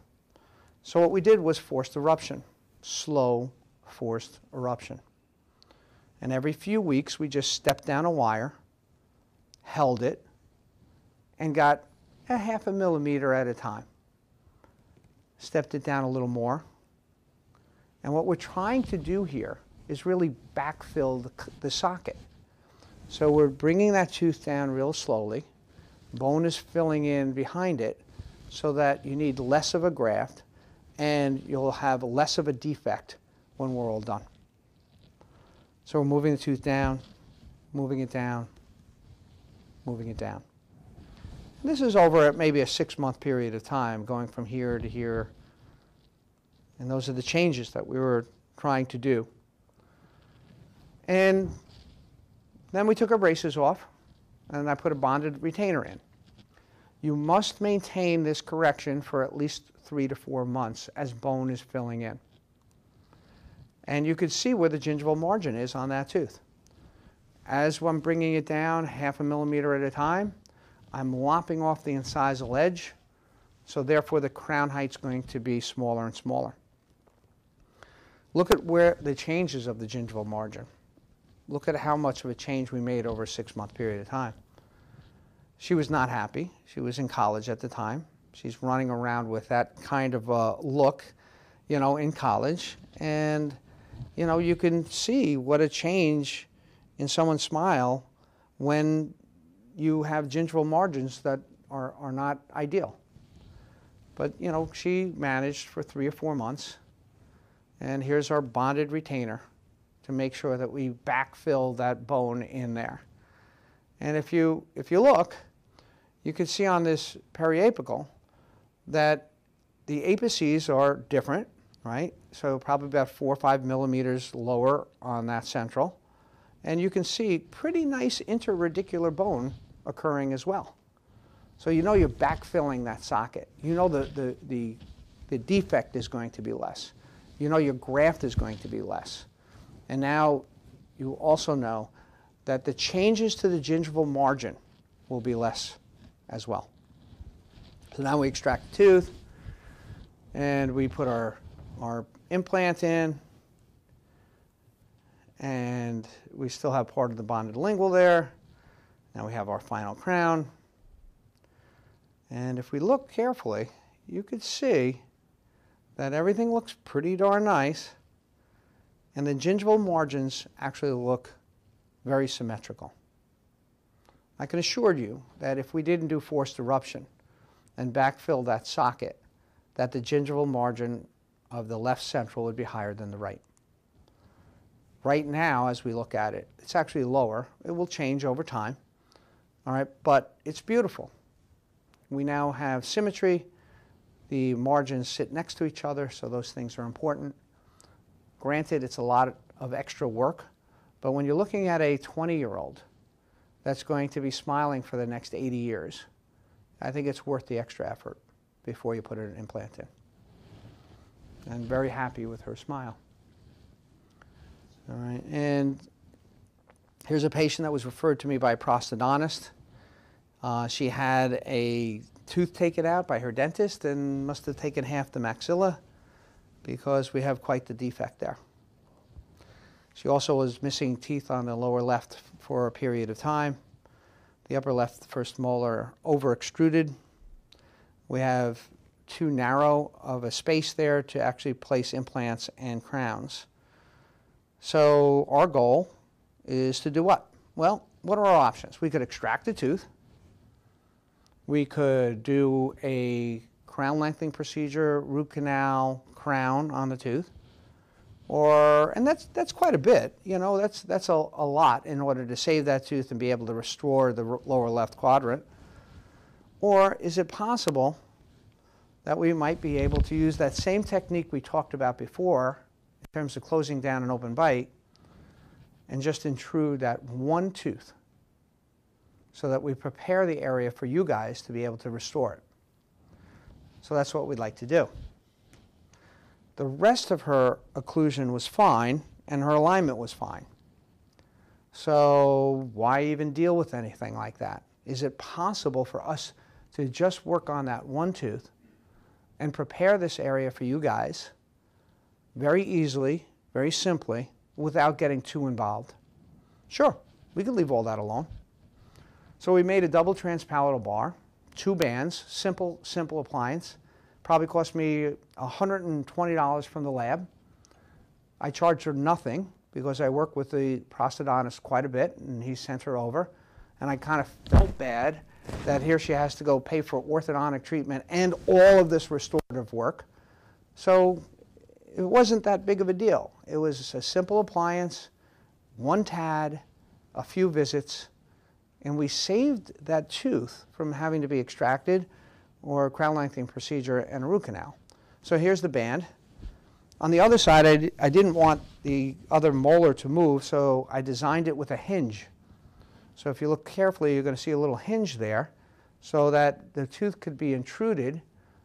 So what we did was forced eruption, slow forced eruption. And every few weeks we just stepped down a wire, held it, and got a half a millimeter at a time. Stepped it down a little more. And what we're trying to do here is really backfill the socket. So we're bringing that tooth down real slowly. Bone is filling in behind it so that you need less of a graft and you'll have less of a defect when we're all done. So we're moving the tooth down, moving it down, moving it down. And this is over at maybe a 6-month period of time, going from here to here. And those are the changes that we were trying to do. And then we took our braces off, and I put a bonded retainer in. You must maintain this correction for at least 3 to 4 months as bone is filling in. And you can see where the gingival margin is on that tooth. As I'm bringing it down half a millimeter at a time, I'm lopping off the incisal edge, so therefore the crown height's going to be smaller and smaller. Look at where the changes of the gingival margin. Look at how much of a change we made over a 6-month period of time. She was not happy. She was in college at the time. She's running around with that kind of look, you know, in college. And, you know, you can see what a change in someone's smile when you have gingival margins that are not ideal. But, you know, she managed for 3 or 4 months. And here's our bonded retainer to make sure that we backfill that bone in there. And if you look, you can see on this periapical that the apices are different, right? So probably about 4 or 5 millimeters lower on that central. And you can see pretty nice interradicular bone occurring as well. So you know you're backfilling that socket. You know the defect is going to be less. You know your graft is going to be less. And now you also know that the changes to the gingival margin will be less as well. So now we extract the tooth and we put our implant in, and we still have part of the bonded lingual there. Now we have our final crown. And if we look carefully, you could see that everything looks pretty darn nice, and the gingival margins actually look very symmetrical. I can assure you that if we didn't do forced eruption and backfill that socket, that the gingival margin of the left central would be higher than the right. Right now, as we look at it, it's actually lower. It will change over time, all right, but it's beautiful. We now have symmetry. The margins sit next to each other, so those things are important. Granted, it's a lot of extra work, but when you're looking at a 20-year-old that's going to be smiling for the next 80 years, I think it's worth the extra effort before you put an implant in. I'm very happy with her smile. All right, and here's a patient that was referred to me by a prosthodontist. She had a tooth taken out by her dentist and must have taken half the maxilla because we have quite the defect there. She also was missing teeth on the lower left for a period of time. The upper left first molar over extruded. We have too narrow of a space there to actually place implants and crowns. So our goal is to do what? Well, what are our options? We could extract the tooth. We could do a crown lengthening procedure, root canal, crown on the tooth. And that's quite a bit, you know, that's a lot in order to save that tooth and be able to restore the lower left quadrant. Or is it possible that we might be able to use that same technique we talked about before in terms of closing down an open bite and just intrude that one tooth so that we prepare the area for you guys to be able to restore it? So that's what we'd like to do. The rest of her occlusion was fine and her alignment was fine. So why even deal with anything like that? Is it possible for us to just work on that one tooth and prepare this area for you guys very easily, very simply, without getting too involved? Sure, we could leave all that alone. So we made a double transpalatal bar, 2 bands, simple appliance. Probably cost me $120 from the lab. I charged her nothing because I work with the prosthodontist quite a bit, and he sent her over. And I kind of felt bad that here she has to go pay for orthodontic treatment and all of this restorative work. So it wasn't that big of a deal. It was a simple appliance, 1 TAD, a few visits, and we saved that tooth from having to be extracted or a crown lengthening procedure and a root canal. So here's the band. On the other side, I didn't want the other molar to move, so I designed it with a hinge. So if you look carefully, you're going to see a little hinge there so that the tooth could be intruded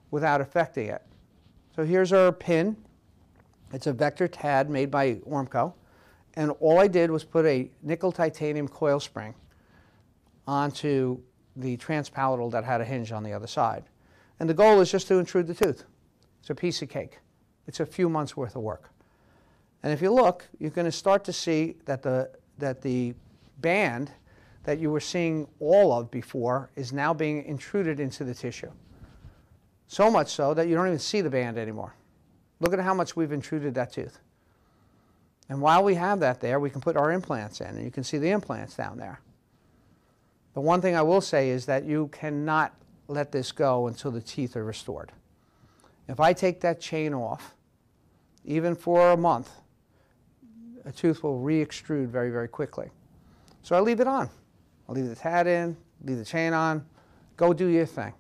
without affecting it. So here's our pin. It's a vector TAD made by Ormco. And all I did was put a nickel titanium coil spring onto the transpalatal that had a hinge on the other side. And the goal is just to intrude the tooth. It's a piece of cake. It's a few months worth of work. And if you look, you're going to start to see that the band that you were seeing all of before is now being intruded into the tissue. So much so that you don't even see the band anymore. Look at how much we've intruded that tooth. And while we have that there, we can put our implants in, and you can see the implants down there. The one thing I will say is that you cannot let this go until the teeth are restored. If I take that chain off, even for a month, a tooth will re-extrude very, very quickly. So I leave it on. I'll leave the TAD in, leave the chain on, go do your thing.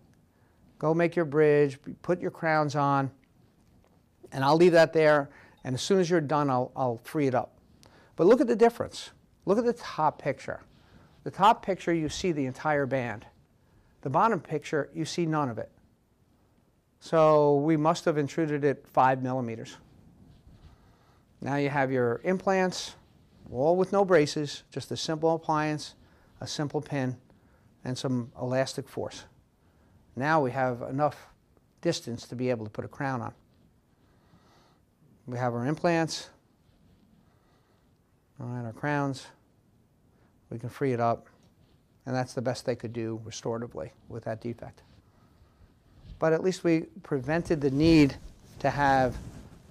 Go make your bridge, put your crowns on, and I'll leave that there, and as soon as you're done, I'll free it up. But look at the difference. Look at the top picture. The top picture, you see the entire band. The bottom picture, you see none of it. So we must have intruded it 5 millimeters. Now you have your implants, all with no braces, just a simple appliance, a simple pin, and some elastic force. Now we have enough distance to be able to put a crown on. We have our implants, all right, our crowns. We can free it up, and that's the best they could do restoratively with that defect. But at least we prevented the need to have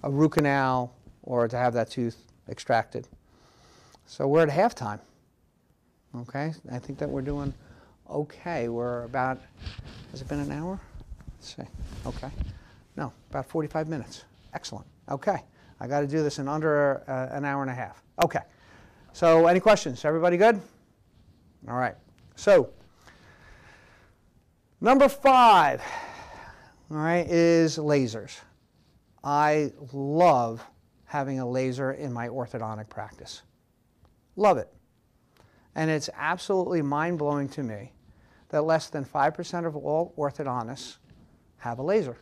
a root canal or to have that tooth extracted. So we're at halftime. Okay, I think that we're doing okay. We're about, has it been an hour? Let's see. Okay. No, about 45 minutes. Excellent. Okay. I got to do this in under an hour and a half. Okay. So any questions? Everybody good? All right. So number 5, all right, is lasers. I love having a laser in my orthodontic practice. Love it. And it's absolutely mind-blowing to me that less than 5% of all orthodontists have a laser.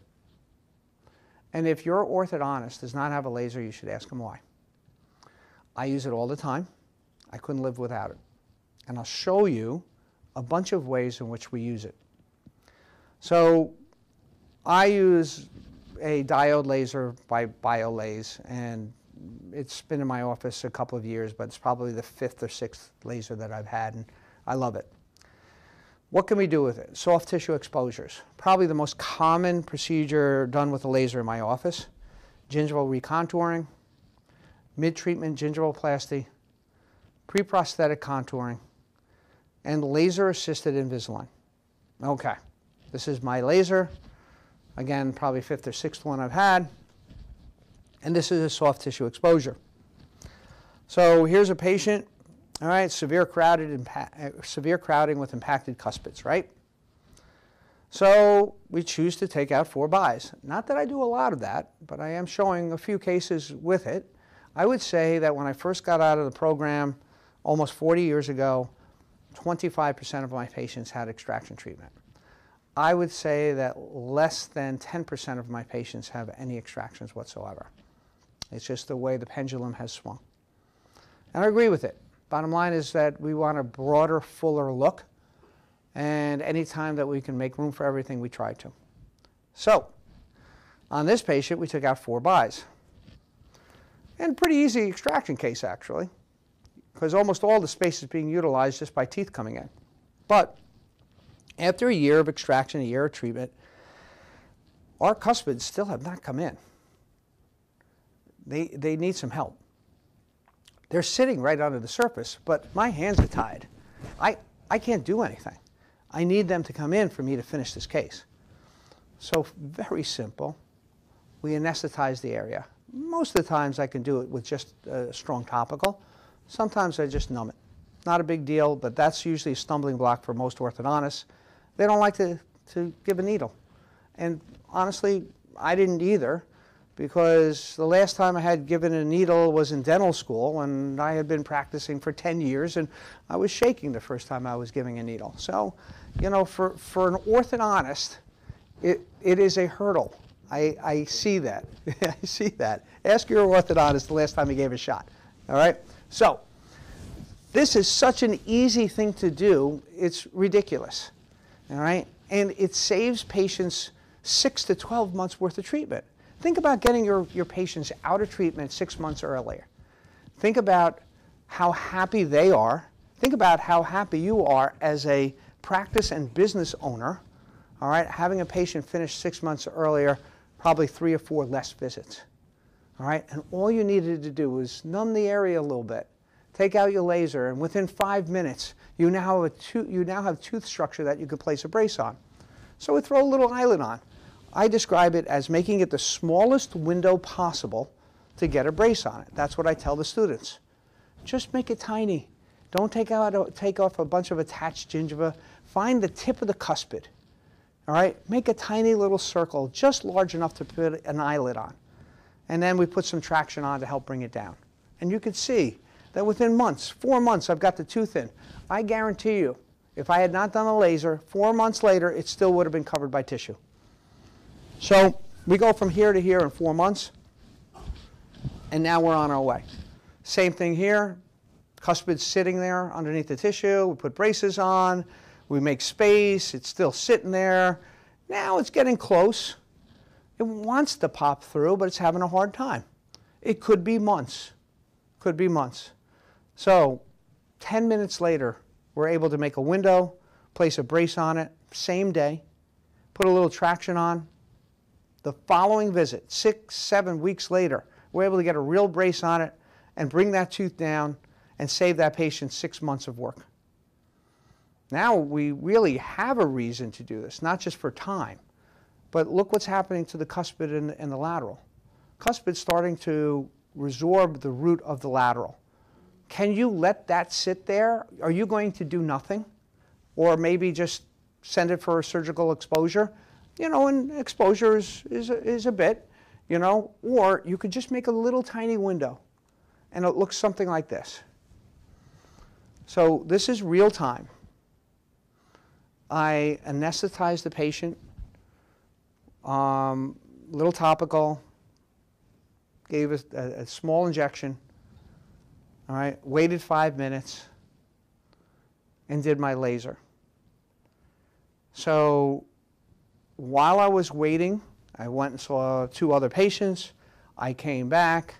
And if your orthodontist does not have a laser, you should ask him why. I use it all the time. I couldn't live without it. And I'll show you a bunch of ways in which we use it. So I use a diode laser by BioLase, and it's been in my office a couple of years, but it's probably the 5th or 6th laser that I've had, and I love it. What can we do with it? Soft tissue exposures. Probably the most common procedure done with a laser in my office. Gingival recontouring, mid-treatment gingivoplasty, pre-prosthetic contouring, and laser-assisted Invisalign. Okay, this is my laser. Again, probably 5th or 6th one I've had. And this is a soft tissue exposure. So here's a patient, all right, severe crowding with impacted cuspids, right? So we choose to take out 4 buys. Not that I do a lot of that, but I am showing a few cases with it. I would say that when I first got out of the program almost 40 years ago, 25% of my patients had extraction treatment. I would say that less than 10% of my patients have any extractions whatsoever. It's just the way the pendulum has swung. And I agree with it. Bottom line is that we want a broader, fuller look, and any time that we can make room for everything, we try to. So, on this patient, we took out 4 buys. And pretty easy extraction case, actually, because almost all the space is being utilized just by teeth coming in. But after a year of extraction, a year of treatment, our cuspids still have not come in. They need some help. They're sitting right under the surface, but my hands are tied. I can't do anything. I need them to come in for me to finish this case. So very simple. We anesthetize the area. Most of the times I can do it with just a strong topical. Sometimes I just numb it. Not a big deal, but that's usually a stumbling block for most orthodontists. They don't like to give a needle. And honestly, I didn't either, because the last time I had given a needle was in dental school, and I had been practicing for 10 years, and I was shaking the first time I was giving a needle. So, you know, for an orthodontist, it is a hurdle. I see that. I see that. Ask your orthodontist the last time he gave a shot. All right? So, this is such an easy thing to do, it's ridiculous. All right? And it saves patients 6 to 12 months worth of treatment. Think about getting your patients out of treatment 6 months earlier. Think about how happy they are. Think about how happy you are as a practice and business owner, all right, having a patient finish 6 months earlier, probably 3 or 4 less visits. All right, and all you needed to do was numb the area a little bit, take out your laser, and within 5 minutes, you now have tooth structure that you could place a brace on. So we throw a little eyelid on. I describe it as making it the smallest window possible to get a brace on it. That's what I tell the students. Just make it tiny. Don't take off a bunch of attached gingiva. Find the tip of the cuspid. All right? Make a tiny little circle, just large enough to put an eyelid on. And then we put some traction on to help bring it down. And you can see that within months, 4 months, I've got the tooth in. I guarantee you, if I had not done a laser, 4 months later, it still would have been covered by tissue. So we go from here to here in 4 months, and now we're on our way. Same thing here. Cuspid's sitting there underneath the tissue. We put braces on. We make space. It's still sitting there. Now it's getting close. It wants to pop through, but it's having a hard time. It could be months. Could be months. So 10 minutes later, we're able to make a window, place a brace on it, same day, put a little traction on. The following visit, 6, 7 weeks later, we're able to get a real brace on it and bring that tooth down and save that patient 6 months of work. Now we really have a reason to do this, not just for time, but look what's happening to the cuspid and the lateral. Cuspid's starting to resorb the root of the lateral. Can you let that sit there? Are you going to do nothing? Or maybe just send it for a surgical exposure? You know, and exposure is a bit, you know, or you could just make a little tiny window and it looks something like this. So this is real time. I anesthetize the patient, little topical, gave a small injection, all right, waited 5 minutes and did my laser. So while I was waiting, I went and saw 2 other patients. I came back.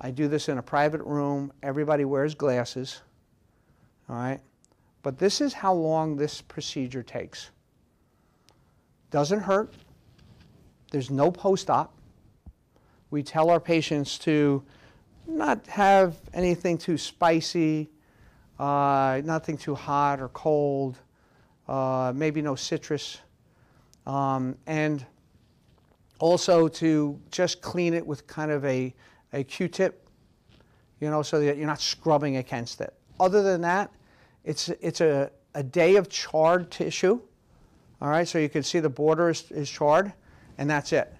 I do this in a private room. Everybody wears glasses. All right? But this is how long this procedure takes. Doesn't hurt. There's no post-op. We tell our patients to not have anything too spicy, nothing too hot or cold, maybe no citrus. And also to just clean it with kind of a Q-tip, you know, so that you're not scrubbing against it. Other than that, it's a day of charred tissue, All right, so you can see the border is charred, and that's it.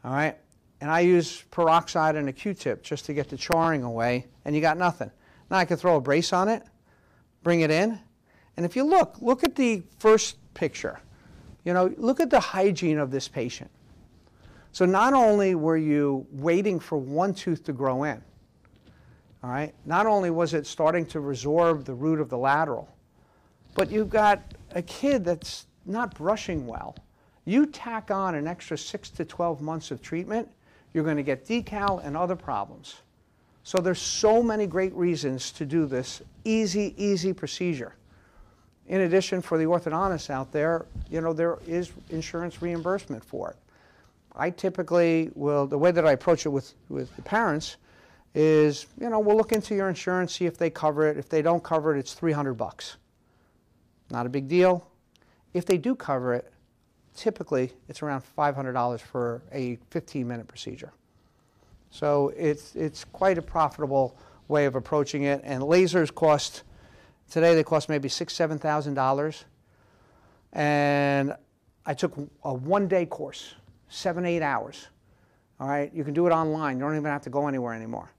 All right, and I use peroxide and a Q-tip just to get the charring away, and you got nothing. Now I can throw a brace on it, bring it in, and if you look at the first picture. You know, look at the hygiene of this patient. So not only were you waiting for one tooth to grow in, all right, not only was it starting to resorb the root of the lateral, but you've got a kid that's not brushing well. You tack on an extra 6 to 12 months of treatment, you're going to get decal and other problems. So there's so many great reasons to do this easy procedure. In addition, for the orthodontists out there, you know, there is insurance reimbursement for it. I typically will, the way that I approach it with the parents is, you know, we'll look into your insurance, see if they cover it. If they don't cover it, it's $300. Not a big deal. If they do cover it, typically it's around $500 for a 15-minute procedure. So it's quite a profitable way of approaching it. And lasers cost, today they cost maybe $6,000 to $7,000. And I took a one-day course, 7 to 8 hours. All right, you can do it online. You don't even have to go anywhere anymore.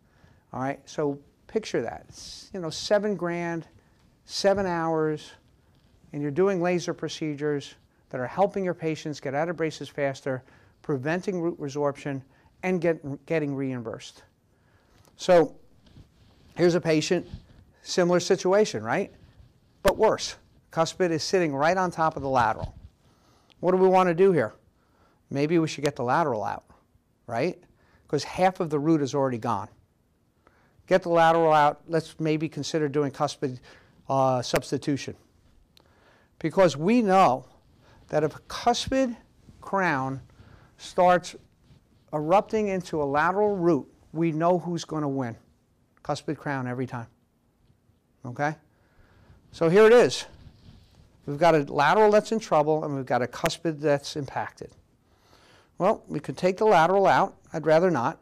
All right, so picture that. It's, you know, $7,000, 7 hours, and you're doing laser procedures that are helping your patients get out of braces faster, preventing root resorption, and getting reimbursed. So here's a patient, similar situation, right? But worse. Cuspid is sitting right on top of the lateral. What do we want to do here? Maybe we should get the lateral out, right? Because half of the root is already gone. Get the lateral out. Let's maybe consider doing cuspid substitution. Because we know that if a cuspid crown starts erupting into a lateral root, we know who's going to win. Cuspid crown every time. Okay? So here it is. We've got a lateral that's in trouble, and we've got a cuspid that's impacted. Well, we could take the lateral out. I'd rather not.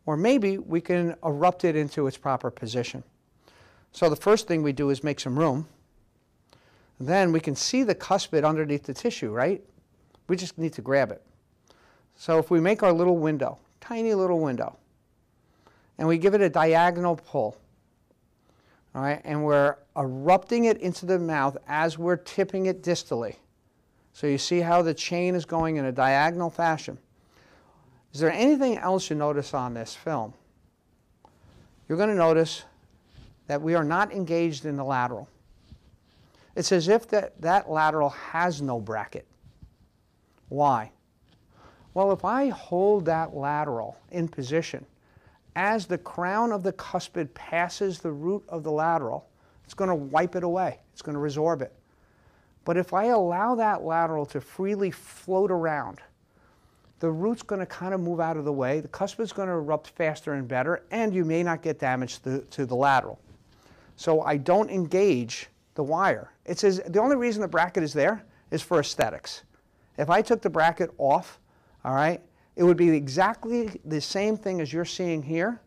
Or maybe we can erupt it into its proper position. So the first thing we do is make some room. Then we can see the cuspid underneath the tissue, right? We just need to grab it. So if we make our little window, tiny little window, and we give it a diagonal pull, all right, and we're erupting it into the mouth as we're tipping it distally. So you see how the chain is going in a diagonal fashion. Is there anything else you notice on this film? You're going to notice that we are not engaged in the lateral. It's as if that lateral has no bracket. Why? Well, if I hold that lateral in position, as the crown of the cuspid passes the root of the lateral, it's going to wipe it away. It's going to resorb it. But if I allow that lateral to freely float around, the root's going to kind of move out of the way, the cuspid's going to erupt faster and better, and you may not get damage to the lateral. So I don't engage the wire. The only reason the bracket is there is for aesthetics. If I took the bracket off, all right, it would be exactly the same thing as you're seeing here,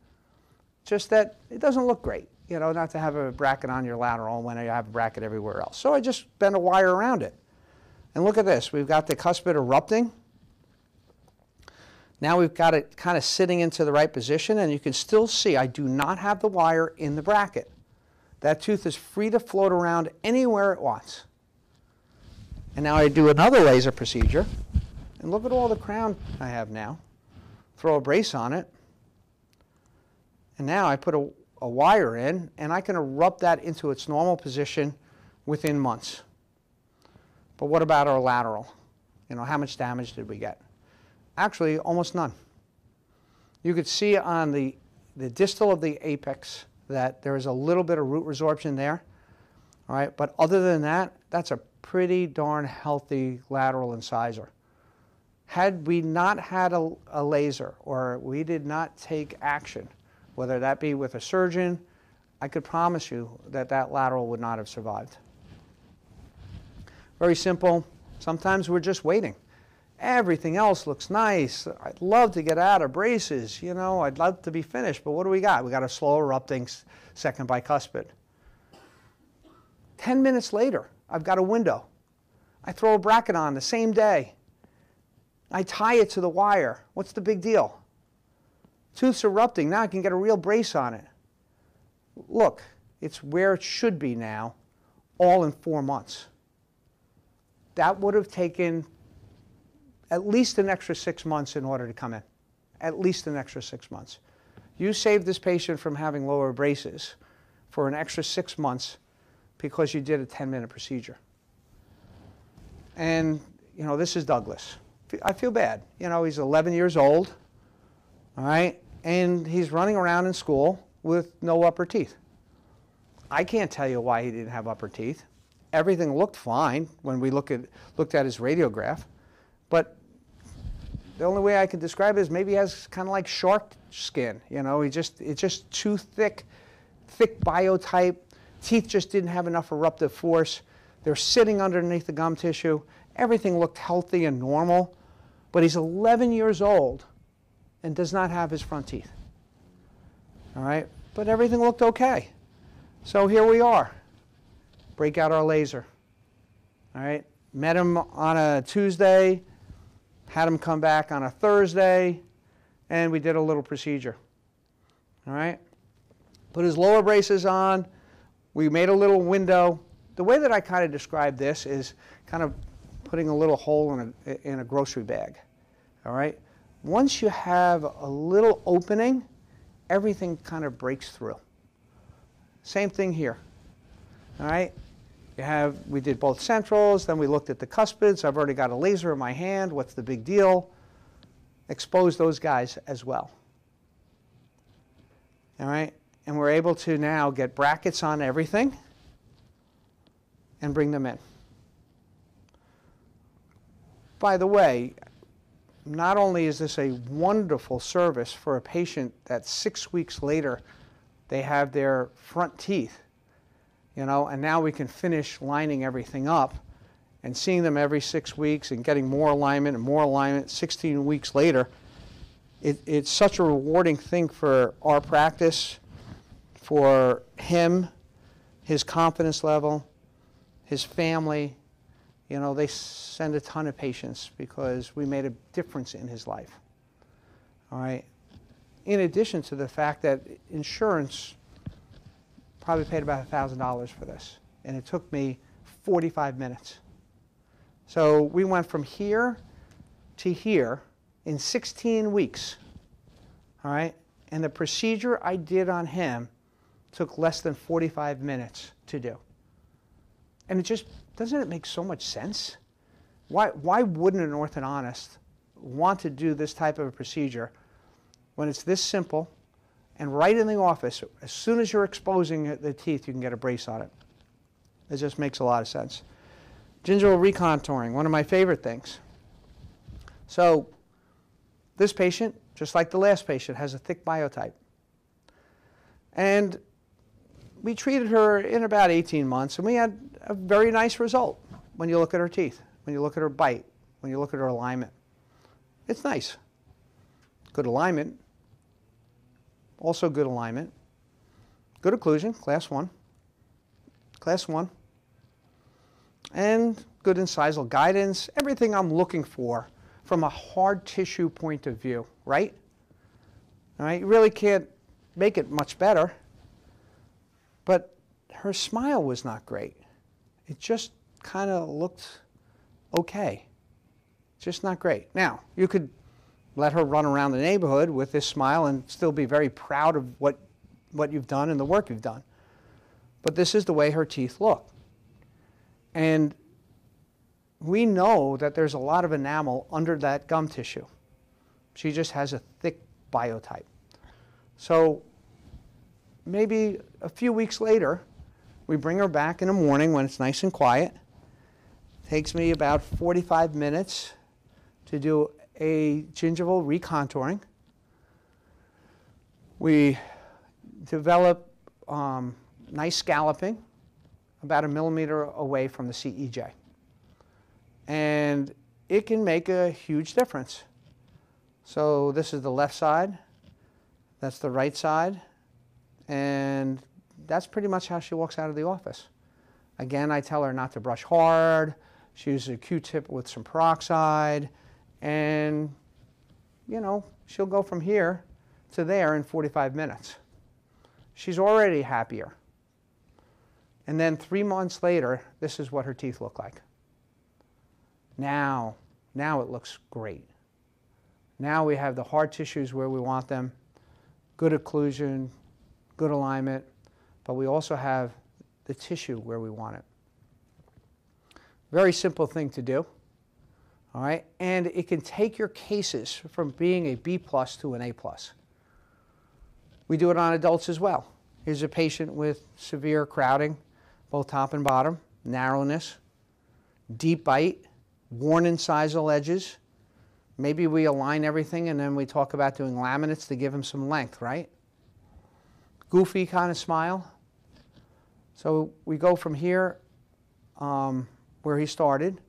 just that it doesn't look great, you know, not to have a bracket on your lateral when you have a bracket everywhere else. So I just bend a wire around it. And look at this. We've got the cuspid erupting. Now we've got it kind of sitting into the right position, and you can still see I do not have the wire in the bracket. That tooth is free to float around anywhere it wants. And now I do another laser procedure. And look at all the crown I have now. Throw a brace on it. And now I put a wire in, and I can erupt that into its normal position within months. But what about our lateral? You know, how much damage did we get? Actually, almost none. You could see on the distal of the apex that there is a little bit of root resorption there. All right, but other than that, that's a pretty darn healthy lateral incisor. Had we not had a laser, or we did not take action, whether that be with a surgeon, I could promise you that that lateral would not have survived. Very simple. Sometimes we're just waiting. Everything else looks nice. I'd love to get out of braces. You know, I'd love to be finished, but what do we got? We got a slow erupting second bicuspid. 10 minutes later, I've got a window. I throw a bracket on the same day. I tie it to the wire. What's the big deal? Tooth's erupting. Now I can get a real brace on it. Look, it's where it should be now, all in 4 months. That would have taken at least an extra 6 months in order to come in. At least an extra 6 months. You saved this patient from having lower braces for an extra 6 months because you did a 10-minute procedure. And, you know, this is Douglas. I feel bad. You know, he's 11 years old, all right, and he's running around in school with no upper teeth. I can't tell you why he didn't have upper teeth. Everything looked fine when we looked at his radiograph, but the only way I can describe it is maybe he has kind of like shark skin. You know, it's just too thick biotype. Teeth just didn't have enough eruptive force. They're sitting underneath the gum tissue. Everything looked healthy and normal, but he's 11 years old and does not have his front teeth. All right, but everything looked okay. So here we are. Break out our laser. All right, met him on a Tuesday, had him come back on a Thursday, and we did a little procedure. All right, put his lower braces on. We made a little window. The way that I kind of describe this is kind of putting a little hole in a grocery bag. All right, once you have a little opening, everything kind of breaks through. Same thing here. All right, we did both centrals, then we looked at the cuspids. I've already got a laser in my hand. What's the big deal? Expose those guys as well. All right, and we're able to now get brackets on everything and bring them in. By the way, not only is this a wonderful service for a patient that 6 weeks later they have their front teeth, you know, and now we can finish lining everything up and seeing them every 6 weeks and getting more alignment and more alignment 16 weeks later. It's such a rewarding thing for our practice, for him, his confidence level, his family. You know, they send a ton of patients because we made a difference in his life. All right. In addition to the fact that insurance probably paid about $1,000 for this, and it took me 45 minutes. So we went from here to here in 16 weeks. All right. And the procedure I did on him took less than 45 minutes to do. And it just, doesn't it make so much sense? Why wouldn't an orthodontist want to do this type of a procedure when it's this simple and right in the office, as soon as you're exposing the teeth, you can get a brace on it? It just makes a lot of sense. Gingival recontouring, one of my favorite things. So this patient, just like the last patient, has a thick biotype. And we treated her in about 18 months, and we had a very nice result when you look at her teeth, when you look at her bite, when you look at her alignment. It's nice. Good alignment. Also good alignment. Good occlusion, class 1. Class 1. And good incisal guidance, everything I'm looking for from a hard tissue point of view, right? All right, you really can't make it much better. But her smile was not great. It just kind of looked okay. Just not great. Now, you could let her run around the neighborhood with this smile and still be very proud of what you've done and the work you've done. But this is the way her teeth look. And we know that there's a lot of enamel under that gum tissue. She just has a thick biotype. So maybe a few weeks later, we bring her back in the morning when it's nice and quiet. Takes me about 45 minutes to do a gingival recontouring. We develop nice scalloping about 1 millimeter away from the CEJ. And it can make a huge difference. So this is the left side, that's the right side, and that's pretty much how she walks out of the office. Again, I tell her not to brush hard. She uses a Q-tip with some peroxide, and, you know, she'll go from here to there in 45 minutes. She's already happier. And then 3 months later, this is what her teeth look like. Now it looks great. Now we have the hard tissues where we want them, good occlusion, good alignment, but we also have the tissue where we want it. Very simple thing to do, all right? And it can take your cases from being a B+ to an A+. We do it on adults as well. Here's a patient with severe crowding, both top and bottom, narrowness, deep bite, worn incisal edges. Maybe we align everything and then we talk about doing laminates to give him some length, right? Goofy kind of smile. So we go from here where he started,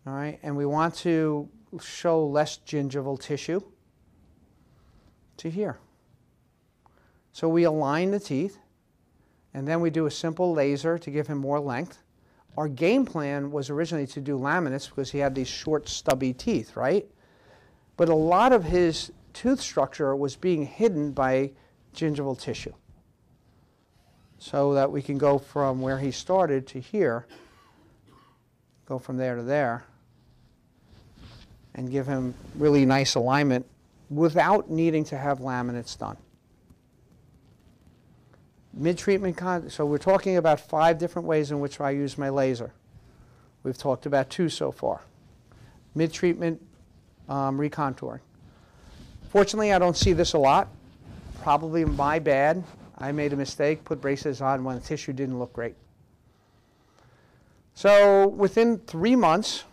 all right, and we want to show less gingival tissue to here. So we align the teeth, and then we do a simple laser to give him more length. Our game plan was originally to do laminates because he had these short, stubby teeth, right? But a lot of his tooth structure was being hidden by gingival tissue. So that we can go from where he started to here, go from there to there, and give him really nice alignment without needing to have laminates done. Mid-treatment, so we're talking about 5 different ways in which I use my laser. We've talked about 2 so far. Mid-treatment recontouring. Fortunately, I don't see this a lot. Probably my bad. I made a mistake, put braces on when the tissue didn't look great. So within 3 months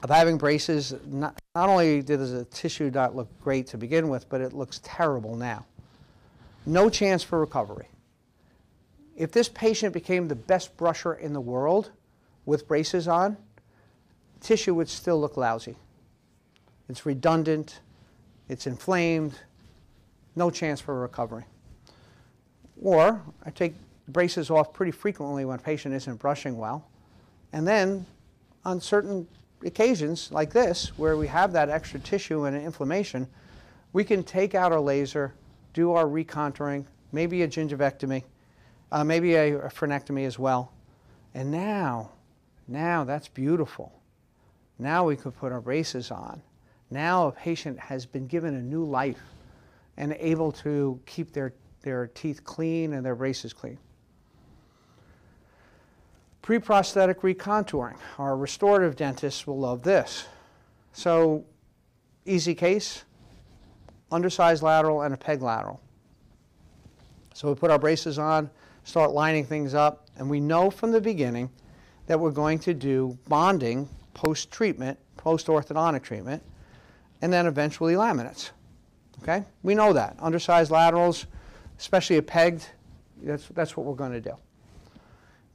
of having braces, not only did the tissue not look great to begin with, but it looks terrible now. No chance for recovery. If this patient became the best brusher in the world with braces on, tissue would still look lousy. It's redundant, it's inflamed, no chance for recovery. Or I take braces off pretty frequently when a patient isn't brushing well. And then on certain occasions like this, where we have that extra tissue and inflammation, we can take out our laser, do our recontouring, maybe a gingivectomy, maybe a frenectomy as well. And now that's beautiful. Now we could put our braces on. Now a patient has been given a new life and able to keep their teeth clean and their braces clean. Pre-prosthetic recontouring. Our restorative dentists will love this. So, easy case, undersized lateral and a peg lateral. So we put our braces on, start lining things up, and we know from the beginning that we're going to do bonding post-treatment, post-orthodontic treatment, and then eventually laminates. Okay? We know that. Undersized laterals, especially a pegged, that's what we're going to do.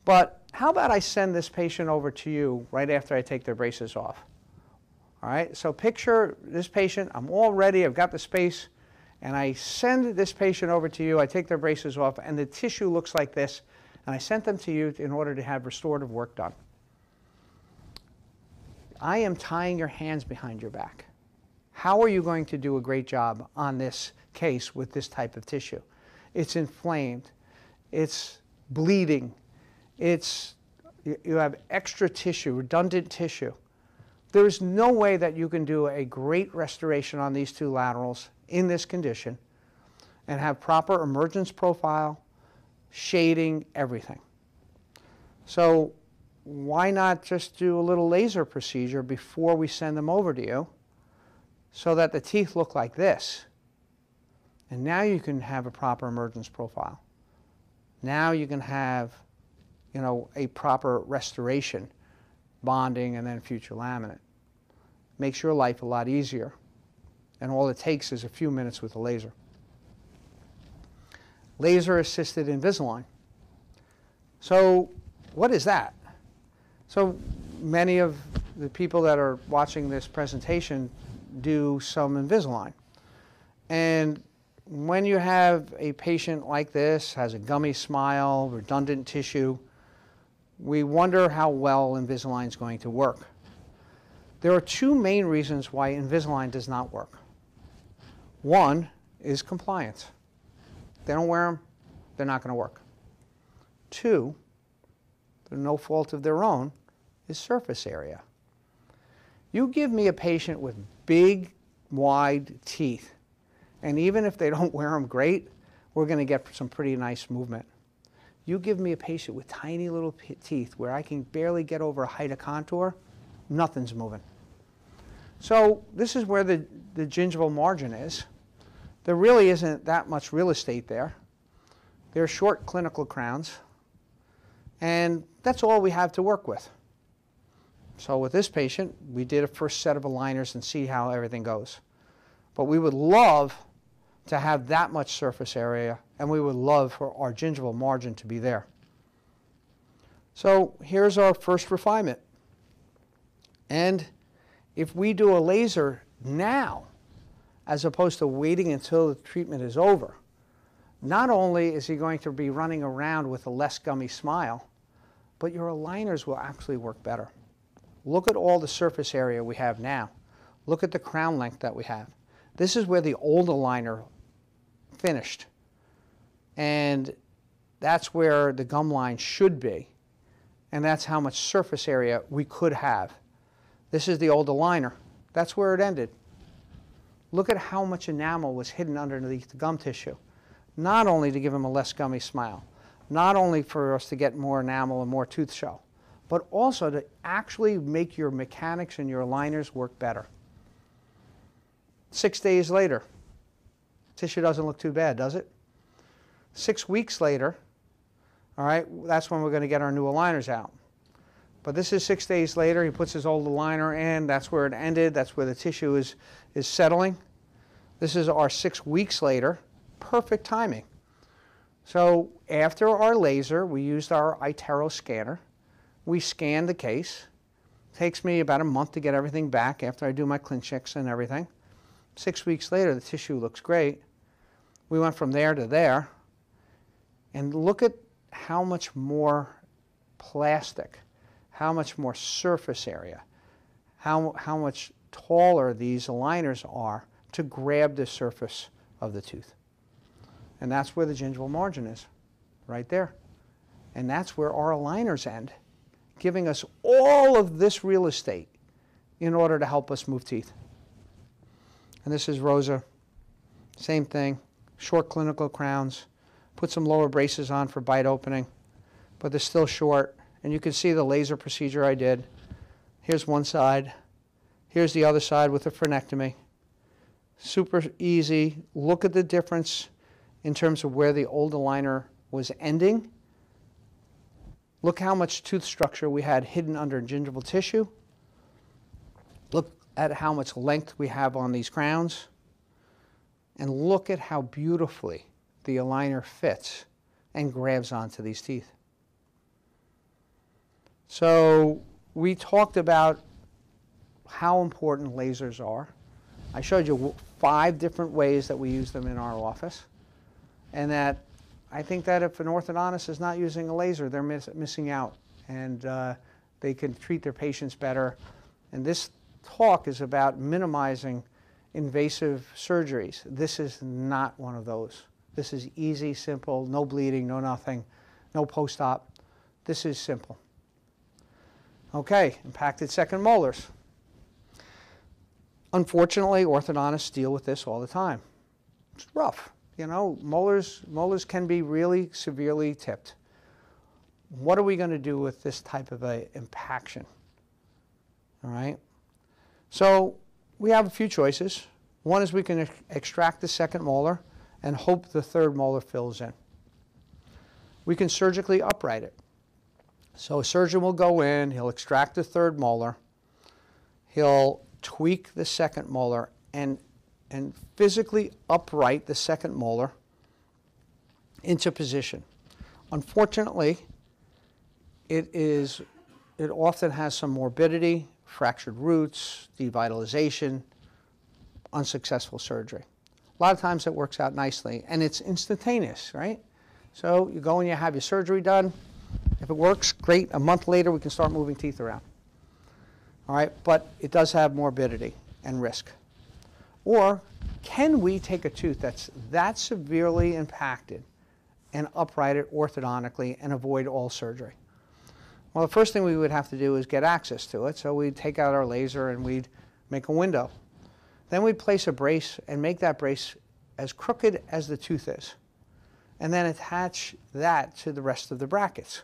But how about I send this patient over to you right after I take their braces off? All right, so picture this patient, I'm all ready, I've got the space, and I send this patient over to you, I take their braces off, and the tissue looks like this, and I sent them to you in order to have restorative work done. I am tying your hands behind your back. How are you going to do a great job on this case with this type of tissue? It's inflamed, it's bleeding, you have extra tissue, redundant tissue. There's no way that you can do a great restoration on these 2 laterals in this condition and have proper emergence profile, shading, everything. So why not just do a little laser procedure before we send them over to you so that the teeth look like this? And now you can have a proper emergence profile. Now you can have, you know, a proper restoration, bonding, and then future laminate. Makes your life a lot easier. And all it takes is a few minutes with a laser. Laser-assisted Invisalign. So what is that? So many of the people that are watching this presentation do some Invisalign. And when you have a patient like this, has a gummy smile, redundant tissue, we wonder how well Invisalign is going to work. There are two main reasons why Invisalign does not work. One is compliance. If they don't wear them, they're not going to work. Two, through no fault of their own, is surface area. You give me a patient with big, wide teeth, and even if they don't wear them great, we're going to get some pretty nice movement. You give me a patient with tiny little teeth where I can barely get over a height of contour, nothing's moving. So this is where the gingival margin is. There really isn't that much real estate there. They're short clinical crowns, and that's all we have to work with. So with this patient, we did a first set of aligners and see how everything goes. But we would love to have that much surface area, and we would love for our gingival margin to be there. So here's our first refinement. And if we do a laser now, as opposed to waiting until the treatment is over, not only is he going to be running around with a less gummy smile, but your aligners will actually work better. Look at all the surface area we have now. Look at the crown length that we have. This is where the old aligner finished. And that's where the gum line should be. And that's how much surface area we could have. This is the old aligner. That's where it ended. Look at how much enamel was hidden underneath the gum tissue. Not only to give him a less gummy smile, not only for us to get more enamel and more tooth show, but also to actually make your mechanics and your aligners work better. 6 days later, tissue doesn't look too bad, does it? 6 weeks later, all right, that's when we're going to get our new aligners out. But this is 6 days later. He puts his old aligner in. That's where it ended. That's where the tissue is settling. This is our 6 weeks later. Perfect timing. So after our laser, we used our iTero scanner. We scanned the case. It takes me about a month to get everything back after I do my ClinChecks and everything. 6 weeks later, the tissue looks great. We went from there to there. And look at how much more plastic, how much more surface area, how much taller these aligners are to grab the surface of the tooth. And that's where the gingival margin is, right there. And that's where our aligners end, giving us all of this real estate in order to help us move teeth. And this is Rosa. Same thing, short clinical crowns. Put some lower braces on for bite opening, but they're still short. And you can see the laser procedure I did. Here's one side. Here's the other side with a frenectomy. Super easy. Look at the difference in terms of where the old aligner was ending. Look how much tooth structure we had hidden under gingival tissue. Look at how much length we have on these crowns. And look at how beautifully the aligner fits and grabs onto these teeth. So we talked about how important lasers are. I showed you 5 different ways that we use them in our office. And that I think that if an orthodontist is not using a laser, they're missing out. And they can treat their patients better. And this talk is about minimizing invasive surgeries. This is not one of those. This is easy, simple, no bleeding, no nothing, no post-op. This is simple. Okay, impacted second molars. Unfortunately, orthodontists deal with this all the time. It's rough. You know, molars can be really severely tipped. What are we going to do with this type of a impaction? All right. So we have a few choices. One is we can extract the second molar and hope the third molar fills in. We can surgically upright it. So a surgeon will go in, he'll extract the third molar, he'll tweak the second molar and physically upright the second molar into position. Unfortunately, it often has some morbidity, fractured roots, devitalization, unsuccessful surgery. A lot of times it works out nicely, and it's instantaneous, right? So you go and you have your surgery done, If it works, great. A month later, we can start moving teeth around. All right, but it does have morbidity and risk. Or can we take a tooth that's that severely impacted and upright it orthodontically and avoid all surgery? Well, the first thing we would have to do is get access to it. So we'd take out our laser and we'd make a window. Then we'd place a brace and make that brace as crooked as the tooth is. And then attach that to the rest of the brackets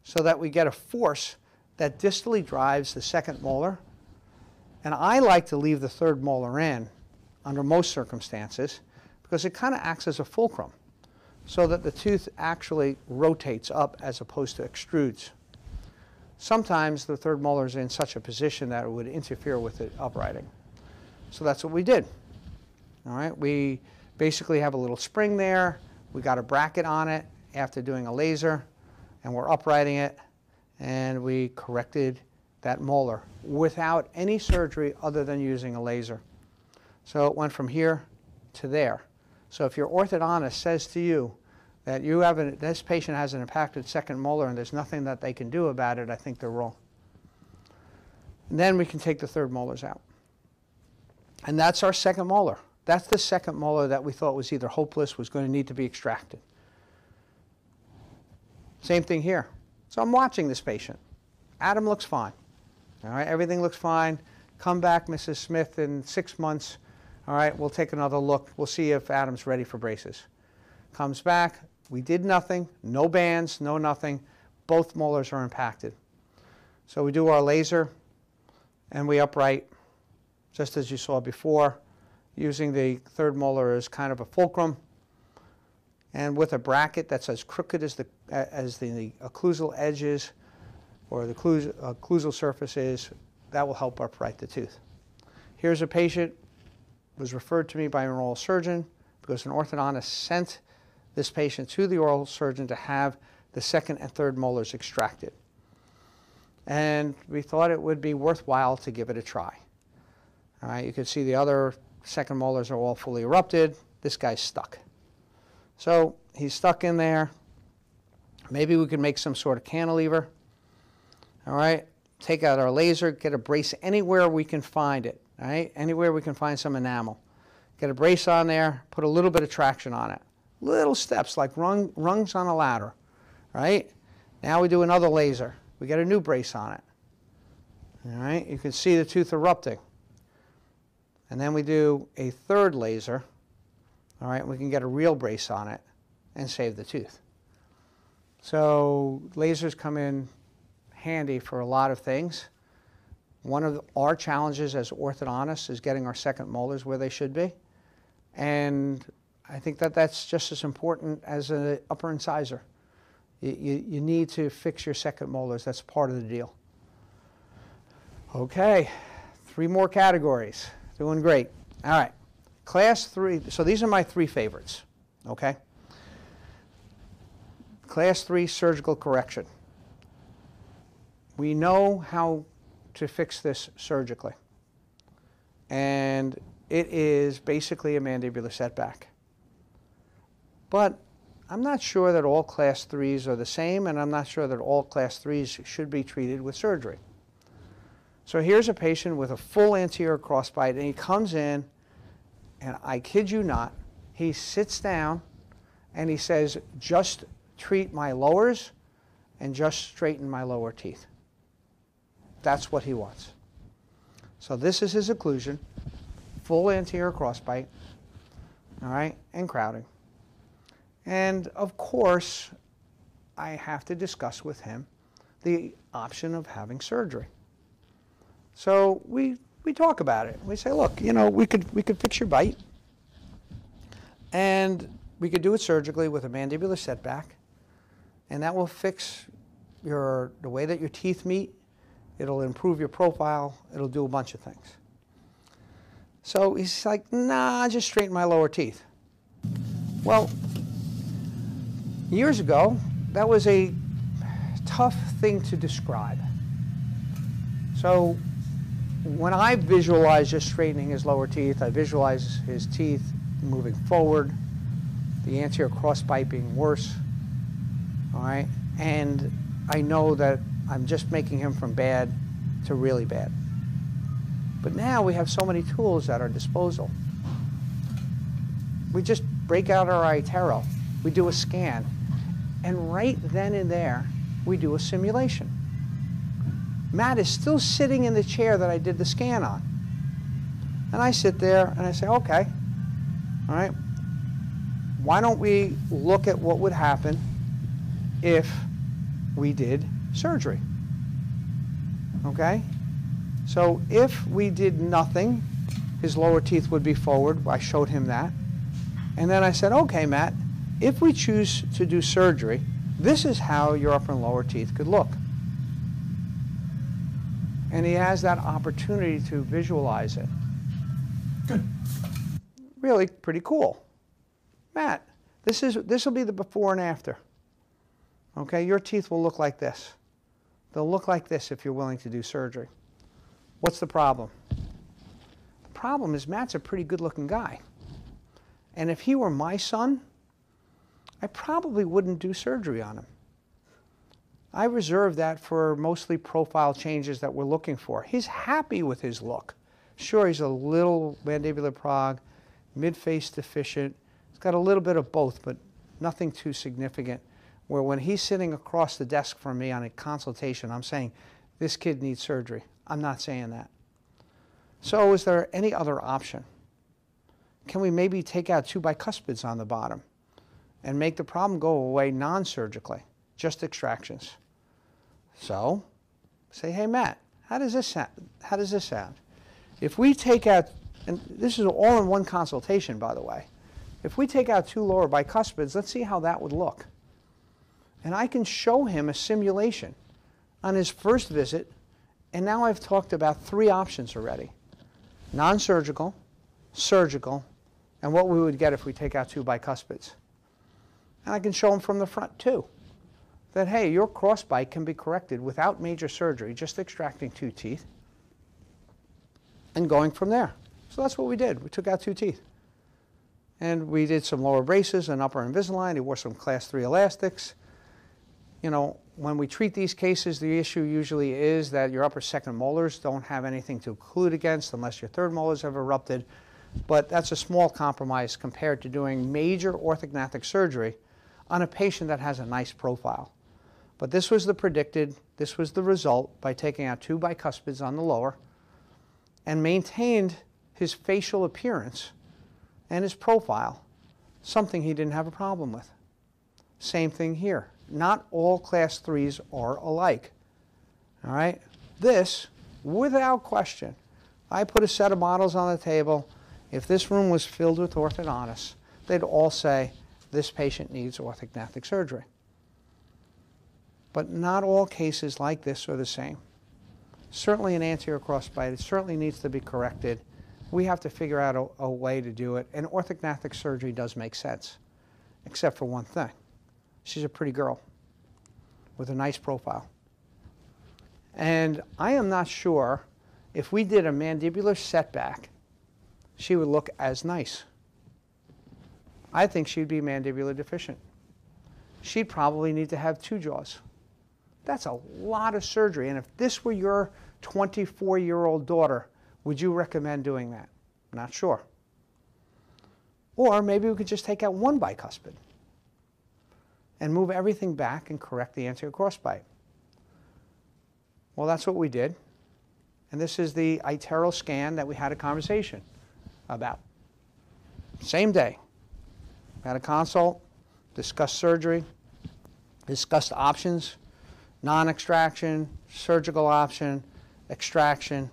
so that we get a force that distally drives the second molar. And I like to leave the third molar in under most circumstances because it kind of acts as a fulcrum so that the tooth actually rotates up as opposed to extrudes. Sometimes the third molar is in such a position that it would interfere with the uprighting. So that's what we did. All right, we basically have a little spring there. We got a bracket on it after doing a laser, and we're uprighting it, and we corrected that molar without any surgery other than using a laser. So it went from here to there. So if your orthodontist says to you that this patient has an impacted second molar and there's nothing that they can do about it, I think they're wrong. And then we can take the third molars out. And that's our second molar. That's the second molar that we thought was either hopeless, was going to need to be extracted. Same thing here. So I'm watching this patient. Adam looks fine. All right, everything looks fine. Come back, Mrs. Smith, in 6 months. All right, we'll take another look. We'll see if Adam's ready for braces. Comes back. We did nothing. No bands, no nothing. Both molars are impacted. So we do our laser, and we upright, just as you saw before, using the third molar as kind of a fulcrum, and with a bracket that's as crooked as the occlusal edges or the occlusal surface is, that will help upright the tooth. Here's a patient who was referred to me by an oral surgeon because an orthodontist sent this patient to the oral surgeon to have the second and third molars extracted. And we thought it would be worthwhile to give it a try. All right, you can see the other second molars are all fully erupted. This guy's stuck. So he's stuck in there. Maybe we could make some sort of cantilever. All right, take out our laser, get a brace anywhere we can find it. All right, anywhere we can find some enamel. Get a brace on there, put a little bit of traction on it. Little steps like rungs on a ladder. Right? Now we do another laser. We get a new brace on it. All right, you can see the tooth erupting. And then we do a third laser. All right, we can get a real brace on it and save the tooth. So lasers come in handy for a lot of things. One of our challenges as orthodontists is getting our second molars where they should be. And I think that that's just as important as an upper incisor. You need to fix your second molars. That's part of the deal. Okay, 3 more categories. Doing great. All right, class 3. So these are my 3 favorites, okay? Class 3 surgical correction. We know how to fix this surgically. And it is basically a mandibular setback. But I'm not sure that all class 3s are the same, and I'm not sure that all class 3s should be treated with surgery. So here's a patient with a full anterior crossbite, and he comes in, and I kid you not, he sits down and he says, just treat my lowers and just straighten my lower teeth. That's what he wants. So this is his occlusion, full anterior crossbite, all right, and crowding. And of course, I have to discuss with him the option of having surgery. So we talk about it. We say, look, you know, we could fix your bite, and we could do it surgically with a mandibular setback, and that will fix the way that your teeth meet. It'll improve your profile. It'll do a bunch of things. So he's like, nah, just straighten my lower teeth. Well, years ago, that was a tough thing to describe. So when I visualize just straightening his lower teeth, I visualize his teeth moving forward, the anterior crossbite being worse, all right? and I know that I'm just making him from bad to really bad. But now we have so many tools at our disposal. We just break out our iTero, we do a scan, and right then and there, we do a simulation. Matt is still sitting in the chair that I did the scan on. And I sit there and I say, okay, all right, why don't we look at what would happen if we did surgery? Okay? So if we did nothing, his lower teeth would be forward. I showed him that. And then I said, okay, Matt, if we choose to do surgery, this is how your upper and lower teeth could look. And he has that opportunity to visualize it. Good. Really pretty cool. Matt, this will be the before and after. Okay, your teeth will look like this. They'll look like this if you're willing to do surgery. What's the problem? The problem is Matt's a pretty good-looking guy. And if he were my son, I probably wouldn't do surgery on him. I reserve that for mostly profile changes that we're looking for. He's happy with his look. Sure, he's a little mandibular prog, mid-face deficient. He's got a little bit of both, but nothing too significant. Where when he's sitting across the desk from me on a consultation, I'm saying, this kid needs surgery. I'm not saying that. So is there any other option? Can we maybe take out 2 bicuspids on the bottom and make the problem go away non-surgically, just extractions? So say, hey, Matt, how does this sound? If we take out, and this is all in one consultation, by the way, if we take out 2 lower bicuspids, let's see how that would look. And I can show him a simulation on his first visit, and now I've talked about 3 options already: non-surgical, surgical, and what we would get if we take out 2 bicuspids. And I can show him from the front too, that hey, your crossbite can be corrected without major surgery, just extracting 2 teeth and going from there. So that's what we did. We took out 2 teeth. And we did some lower braces and upper Invisalign. He wore some class 3 elastics. You know, when we treat these cases, the issue usually is that your upper second molars don't have anything to occlude against unless your third molars have erupted. But that's a small compromise compared to doing major orthognathic surgery on a patient that has a nice profile. But this was the predicted, this was the result by taking out 2 bicuspids on the lower and maintained his facial appearance and his profile, something he didn't have a problem with. Same thing here. Not all class 3s are alike. All right? This, without question, I put a set of models on the table. If this room was filled with orthodontists, they'd all say, this patient needs orthognathic surgery. But not all cases like this are the same. Certainly an anterior crossbite, it certainly needs to be corrected. We have to figure out a way to do it, and orthognathic surgery does make sense, except for one thing. She's a pretty girl with a nice profile. And I am not sure if we did a mandibular setback, she would look as nice. I think she'd be mandibular deficient. She'd probably need to have 2 jaws. That's a lot of surgery. And if this were your 24-year-old daughter, would you recommend doing that? Not sure. Or maybe we could just take out 1 bicuspid and move everything back and correct the anterior crossbite. Well, that's what we did. And this is the iTero scan that we had a conversation about. Same day. Had a consult, discussed surgery, discussed options, non-extraction, surgical option, extraction,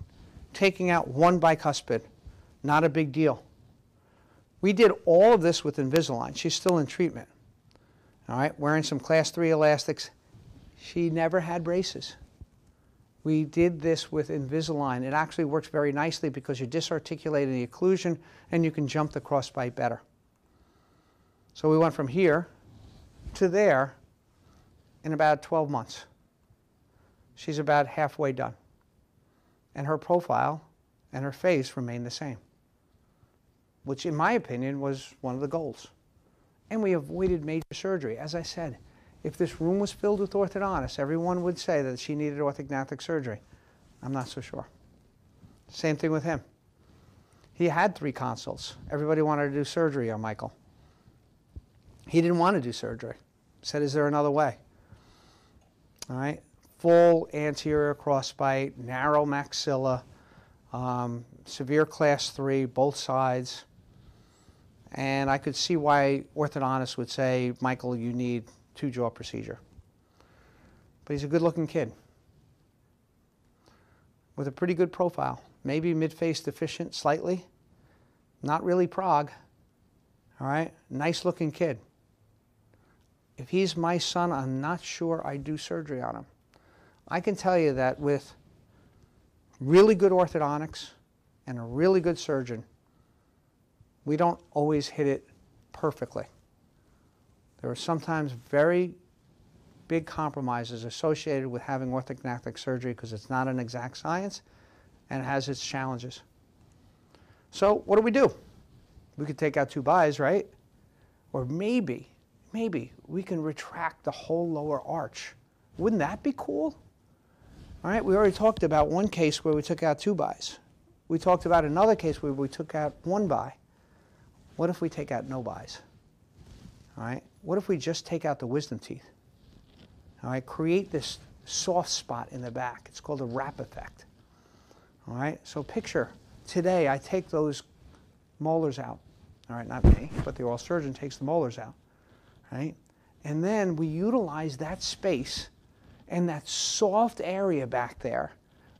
taking out 1 bicuspid, not a big deal. We did all of this with Invisalign. She's still in treatment. All right, wearing some class 3 elastics. She never had braces. We did this with Invisalign. It actually works very nicely because you're disarticulating the occlusion and you can jump the crossbite better. So we went from here to there in about 12 months. She's about halfway done. And her profile and her face remain the same, which in my opinion was one of the goals. And we avoided major surgery. As I said, If this room was filled with orthodontists, everyone would say that she needed orthognathic surgery. I'm not so sure. Same thing with him. He had 3 consults. Everybody wanted to do surgery on Michael. He didn't want to do surgery. Said, is there another way? All right. Full anterior crossbite, narrow maxilla, severe class 3, both sides. And I could see why orthodontists would say, Michael, you need 2-jaw procedure. But he's a good-looking kid with a pretty good profile. Maybe mid-face deficient slightly. Not really prog. All right? Nice-looking kid. If he's my son, I'm not sure I'd do surgery on him. I can tell you that with really good orthodontics and a really good surgeon, we don't always hit it perfectly. There are sometimes very big compromises associated with having orthognathic surgery because it's not an exact science and it has its challenges. So what do? We could take out 2 buys, right? Or maybe we can retract the whole lower arch. Wouldn't that be cool? All right, we already talked about one case where we took out 2 buys. We talked about another case where we took out 1 buy. What if we take out no buys? All right, what if we just take out the wisdom teeth? All right, create this soft spot in the back. It's called a wrap effect. All right, so picture today I take those molars out. All right, not me, but the oral surgeon takes the molars out. Right, and then we utilize that space and that soft area back there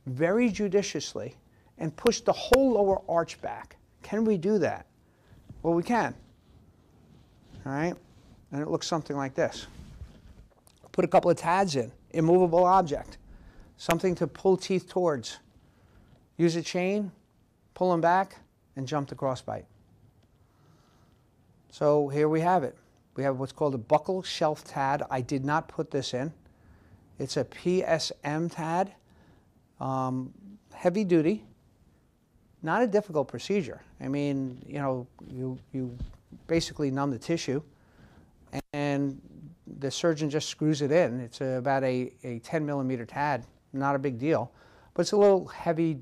very judiciously and push the whole lower arch back. Can we do that? Well, we can. All right, and it looks something like this. Put a couple of TADs in, immovable object, something to pull teeth towards. Use a chain, pull them back, and jump the crossbite. So here we have it. We have what's called a buccal shelf TAD. I did not put this in. It's a PSM TAD, heavy duty, not a difficult procedure. I mean, you know, you basically numb the tissue and the surgeon just screws it in. It's about a 10mm TAD, not a big deal, but it's a little heavy.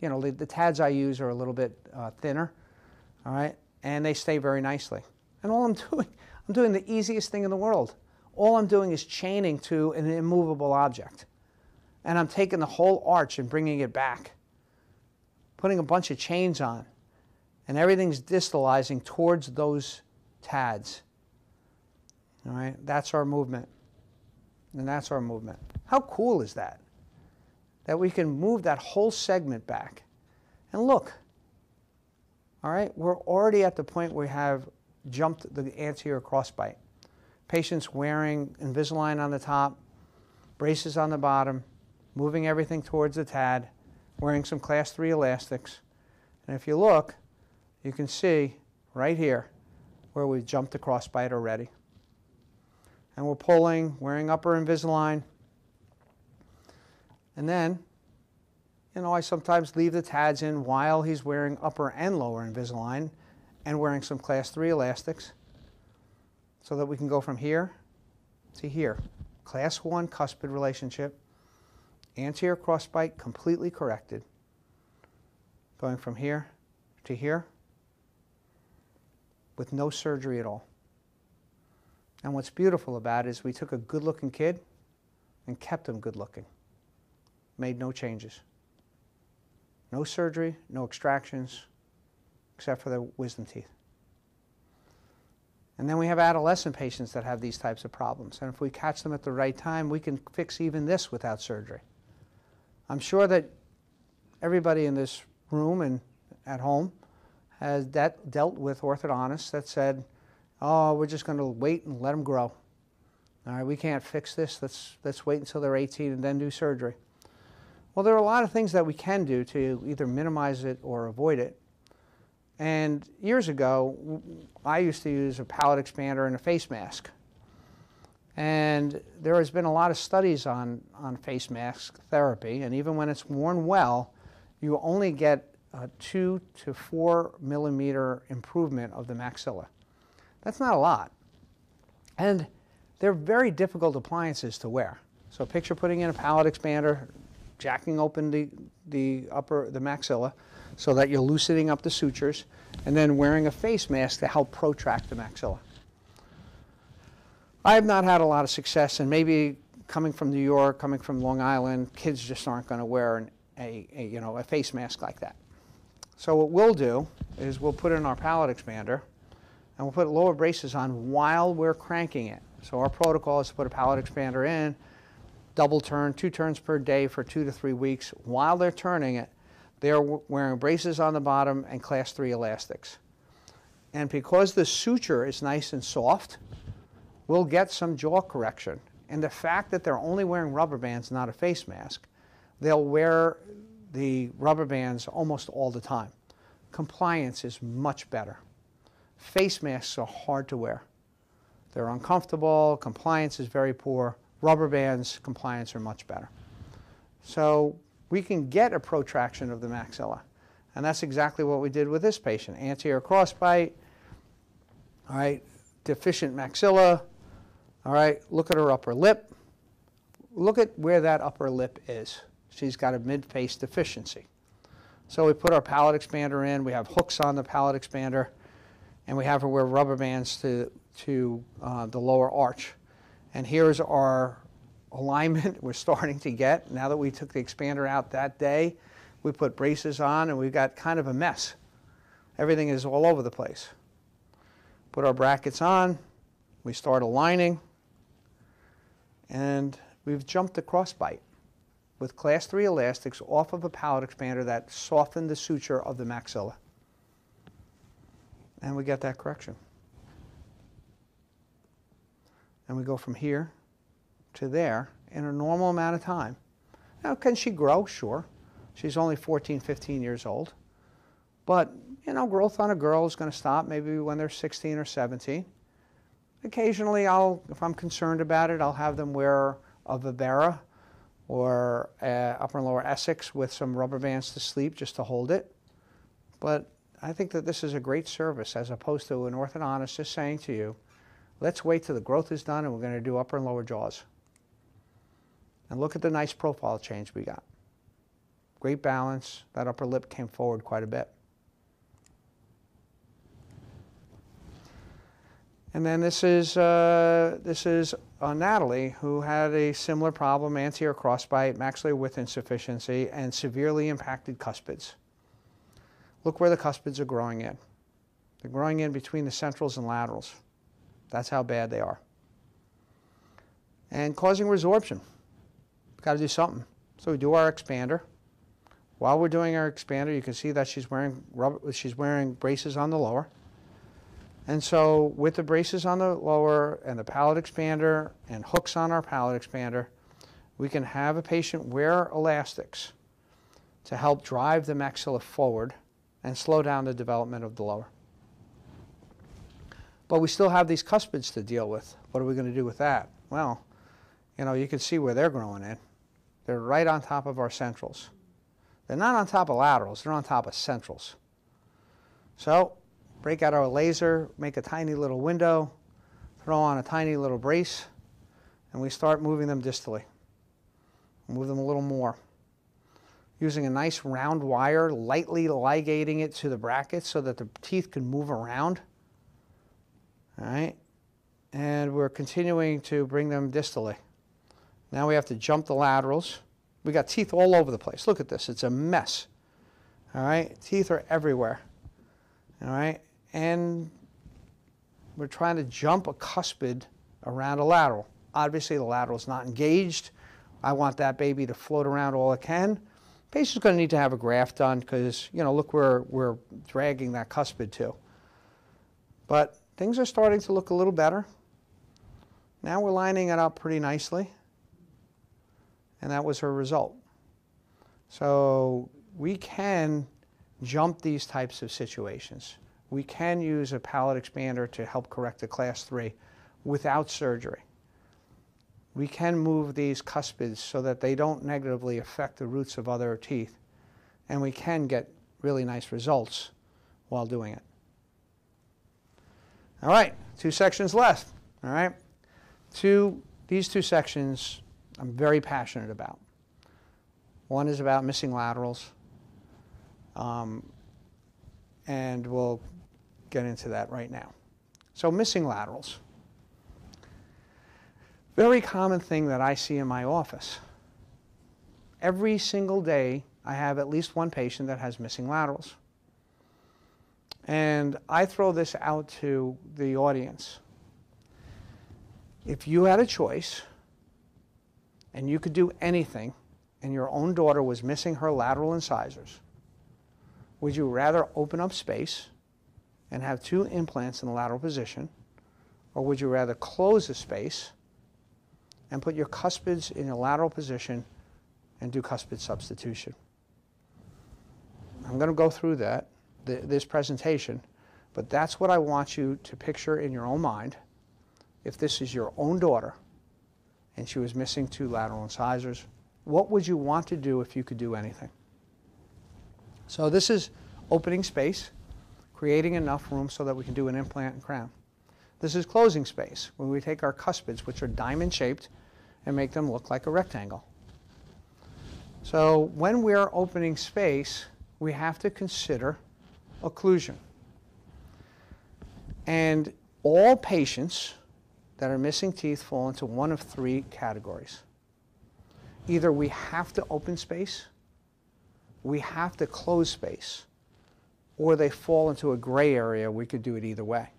You know, the TADs I use are a little bit thinner, all right, and they stay very nicely. And all I'm doing the easiest thing in the world. All I'm doing is chaining to an immovable object. And I'm taking the whole arch and bringing it back, putting a bunch of chains on, and everything's distalizing towards those TADs. All right, that's our movement. And that's our movement. How cool is that? That we can move that whole segment back. And look, all right, we're already at the point where we have jumped the anterior crossbite. Patients wearing Invisalign on the top, braces on the bottom, moving everything towards the TAD, wearing some class 3 elastics. And if you look, you can see right here where we've jumped the crossbite already. And we're pulling, wearing upper Invisalign. And then, you know, I sometimes leave the TADs in while he's wearing upper and lower Invisalign and wearing some class 3 elastics so that we can go from here to here. Class 1 cuspid relationship, anterior crossbite completely corrected, going from here to here with no surgery at all. And what's beautiful about it is we took a good-looking kid and kept him good-looking. Made no changes. No surgery, no extractions, except for the wisdom teeth. And then we have adolescent patients that have these types of problems. And if we catch them at the right time, we can fix even this without surgery. I'm sure that everybody in this room and at home has dealt with orthodontists that said, oh, we're just going to wait and let them grow. All right, we can't fix this. Let's wait until they're 18 and then do surgery. Well, there are a lot of things that we can do to either minimize it or avoid it. And years ago, I used to use a palate expander and a face mask. And there has been a lot of studies on face mask therapy, and even when it's worn well, you only get a 2 to 4 millimeter improvement of the maxilla. That's not a lot. And they're very difficult appliances to wear. So picture putting in a palate expander, jacking open the maxilla so that you're loosening up the sutures, and then wearing a face mask to help protract the maxilla. I have not had a lot of success, and maybe coming from New York, coming from Long Island, kids just aren't going to wear a face mask like that. So what we'll do is we'll put in our palate expander, and we'll put lower braces on while we're cranking it. So our protocol is to put a palate expander in, double turn, 2 turns per day for 2 to 3 weeks. While they're turning it, they're wearing braces on the bottom and class 3 elastics. And because the suture is nice and soft, we'll get some jaw correction. And the fact that they're only wearing rubber bands, not a face mask, they'll wear the rubber bands almost all the time. Compliance is much better. Face masks are hard to wear. They're uncomfortable, compliance is very poor. Rubber bands, compliance are much better. So we can get a protraction of the maxilla. And that's exactly what we did with this patient. Anterior crossbite, all right, deficient maxilla, all right, look at her upper lip. Look at where that upper lip is. She's got a mid-face deficiency. So we put our palate expander in, we have hooks on the palate expander, and we have her wear rubber bands to the lower arch. And here's our alignment we're starting to get. Now that we took the expander out that day, we put braces on, and we've got kind of a mess. Everything is all over the place. Put our brackets on, we start aligning, and we've jumped the crossbite with class 3 elastics off of a palate expander that softened the suture of the maxilla. And we get that correction. And we go from here to there in a normal amount of time. Now, can she grow? Sure. She's only 14, 15 years old. But, you know, growth on a girl is going to stop maybe when they're 16 or 17. Occasionally, if I'm concerned about it, I'll have them wear a Vibera or upper and lower Essex with some rubber bands to sleep just to hold it. But I think that this is a great service as opposed to an orthodontist just saying to you, let's wait till the growth is done and we're going to do upper and lower jaws. And look at the nice profile change we got. Great balance. That upper lip came forward quite a bit. And then this is Natalie, who had a similar problem, anterior crossbite, maxillary width insufficiency, and severely impacted cuspids. Look where the cuspids are growing in. They're growing in between the centrals and laterals. That's how bad they are. And causing resorption. We've got to do something. So we do our expander. While we're doing our expander, you can see that she's wearing braces on the lower. And so with the braces on the lower and the palate expander and hooks on our palate expander, we can have a patient wear elastics to help drive the maxilla forward and slow down the development of the lower. But we still have these cuspids to deal with. What are we going to do with that? Well, you know, you can see where they're growing in. They're right on top of our centrals. They're not on top of laterals, they're on top of centrals. So, break out our laser, make a tiny little window, throw on a tiny little brace, and we start moving them distally. Move them a little more. Using a nice round wire, lightly ligating it to the brackets so that the teeth can move around. All right, and we're continuing to bring them distally. Now we have to jump the laterals. We got teeth all over the place. Look at this, it's a mess. All right, teeth are everywhere. All right, and we're trying to jump a cuspid around a lateral. Obviously the lateral is not engaged. I want that baby to float around all it can. Patient's going to need to have a graft done because, you know, look where we're dragging that cuspid to. But things are starting to look a little better. Now we're lining it up pretty nicely. And that was her result. So we can jump these types of situations. We can use a palate expander to help correct the class 3 without surgery. We can move these cuspids so that they don't negatively affect the roots of other teeth. And we can get really nice results while doing it. All right, 2 sections left. All right. These two sections I'm very passionate about. One is about missing laterals, and we'll get into that right now. So missing laterals. Very common thing that I see in my office. Every single day I have at least one patient that has missing laterals. And I throw this out to the audience. If you had a choice and you could do anything and your own daughter was missing her lateral incisors, would you rather open up space and have 2 implants in the lateral position, or would you rather close the space and put your cuspids in your lateral position and do cuspid substitution? I'm going to go through this presentation, but that's what I want you to picture in your own mind. If this is your own daughter and she was missing 2 lateral incisors, what would you want to do if you could do anything? So this is opening space, creating enough room so that we can do an implant and crown. This is closing space, when we take our cuspids, which are diamond shaped, and make them look like a rectangle. So when we're opening space, we have to consider occlusion. And all patients that are missing teeth fall into one of 3 categories. Either we have to open space, we have to close space, or they fall into a gray area. We could do it either way.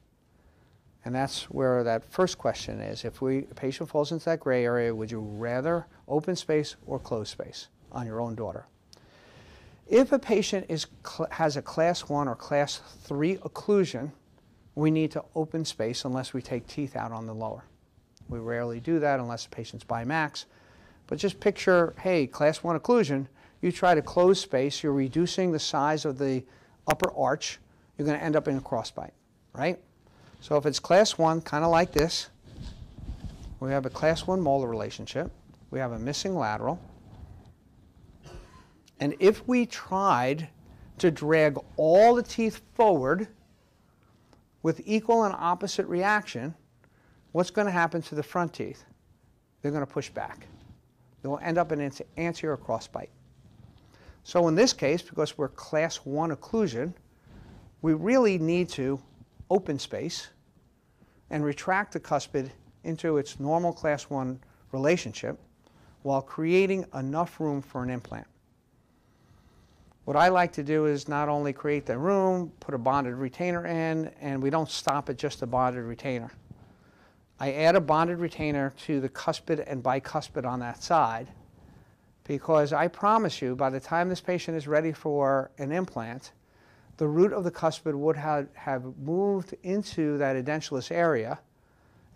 And that's where that first question is. If a patient falls into that gray area, would you rather open space or close space on your own daughter? If a patient has a class 1 or class 3 occlusion, we need to open space unless we take teeth out on the lower. We rarely do that unless the patient's bimax. But just picture, hey, class 1 occlusion, you try to close space, you're reducing the size of the upper arch, you're going to end up in a crossbite, right? So if it's class 1, kind of like this, we have a class 1 molar relationship, we have a missing lateral, and if we tried to drag all the teeth forward with equal and opposite reaction, what's going to happen to the front teeth? They're going to push back. They'll end up in an anterior crossbite. So in this case, because we're class 1 occlusion, we really need to open space and retract the cuspid into its normal class 1 relationship while creating enough room for an implant. What I like to do is not only create the room, put a bonded retainer in, and we don't stop at just a bonded retainer. I add a bonded retainer to the cuspid and bicuspid on that side, because I promise you, by the time this patient is ready for an implant, the root of the cuspid would have moved into that edentulous area,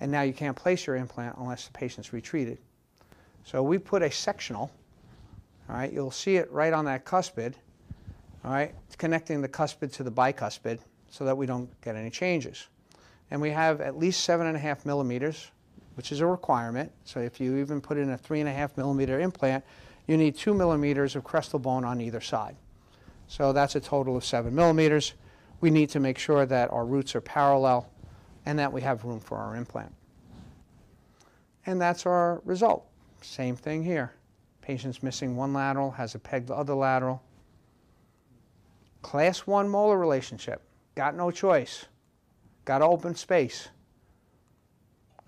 and now you can't place your implant unless the patient's retreated. So we put a sectional, all right, you'll see it right on that cuspid, all right, it's connecting the cuspid to the bicuspid so that we don't get any changes. And we have at least 7.5 millimeters, which is a requirement. So if you even put in a 3.5 millimeter implant, you need 2 millimeters of crestal bone on either side. So that's a total of 7 millimeters. We need to make sure that our roots are parallel and that we have room for our implant. And that's our result. Same thing here. Patient's missing 1 lateral, has a pegged other lateral. Class 1 molar relationship. Got no choice. Got to open space.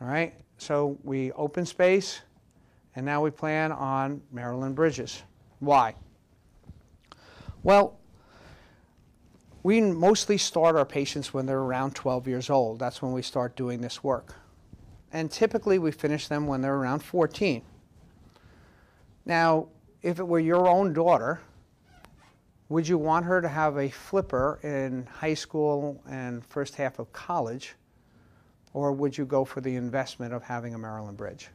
All right, so we open space, and now we plan on Maryland bridges. Why? Well, we mostly start our patients when they're around 12 years old. That's when we start doing this work. And typically we finish them when they're around 14. Now, if it were your own daughter, would you want her to have a flipper in high school and first half of college, or would you go for the investment of having a Maryland bridge?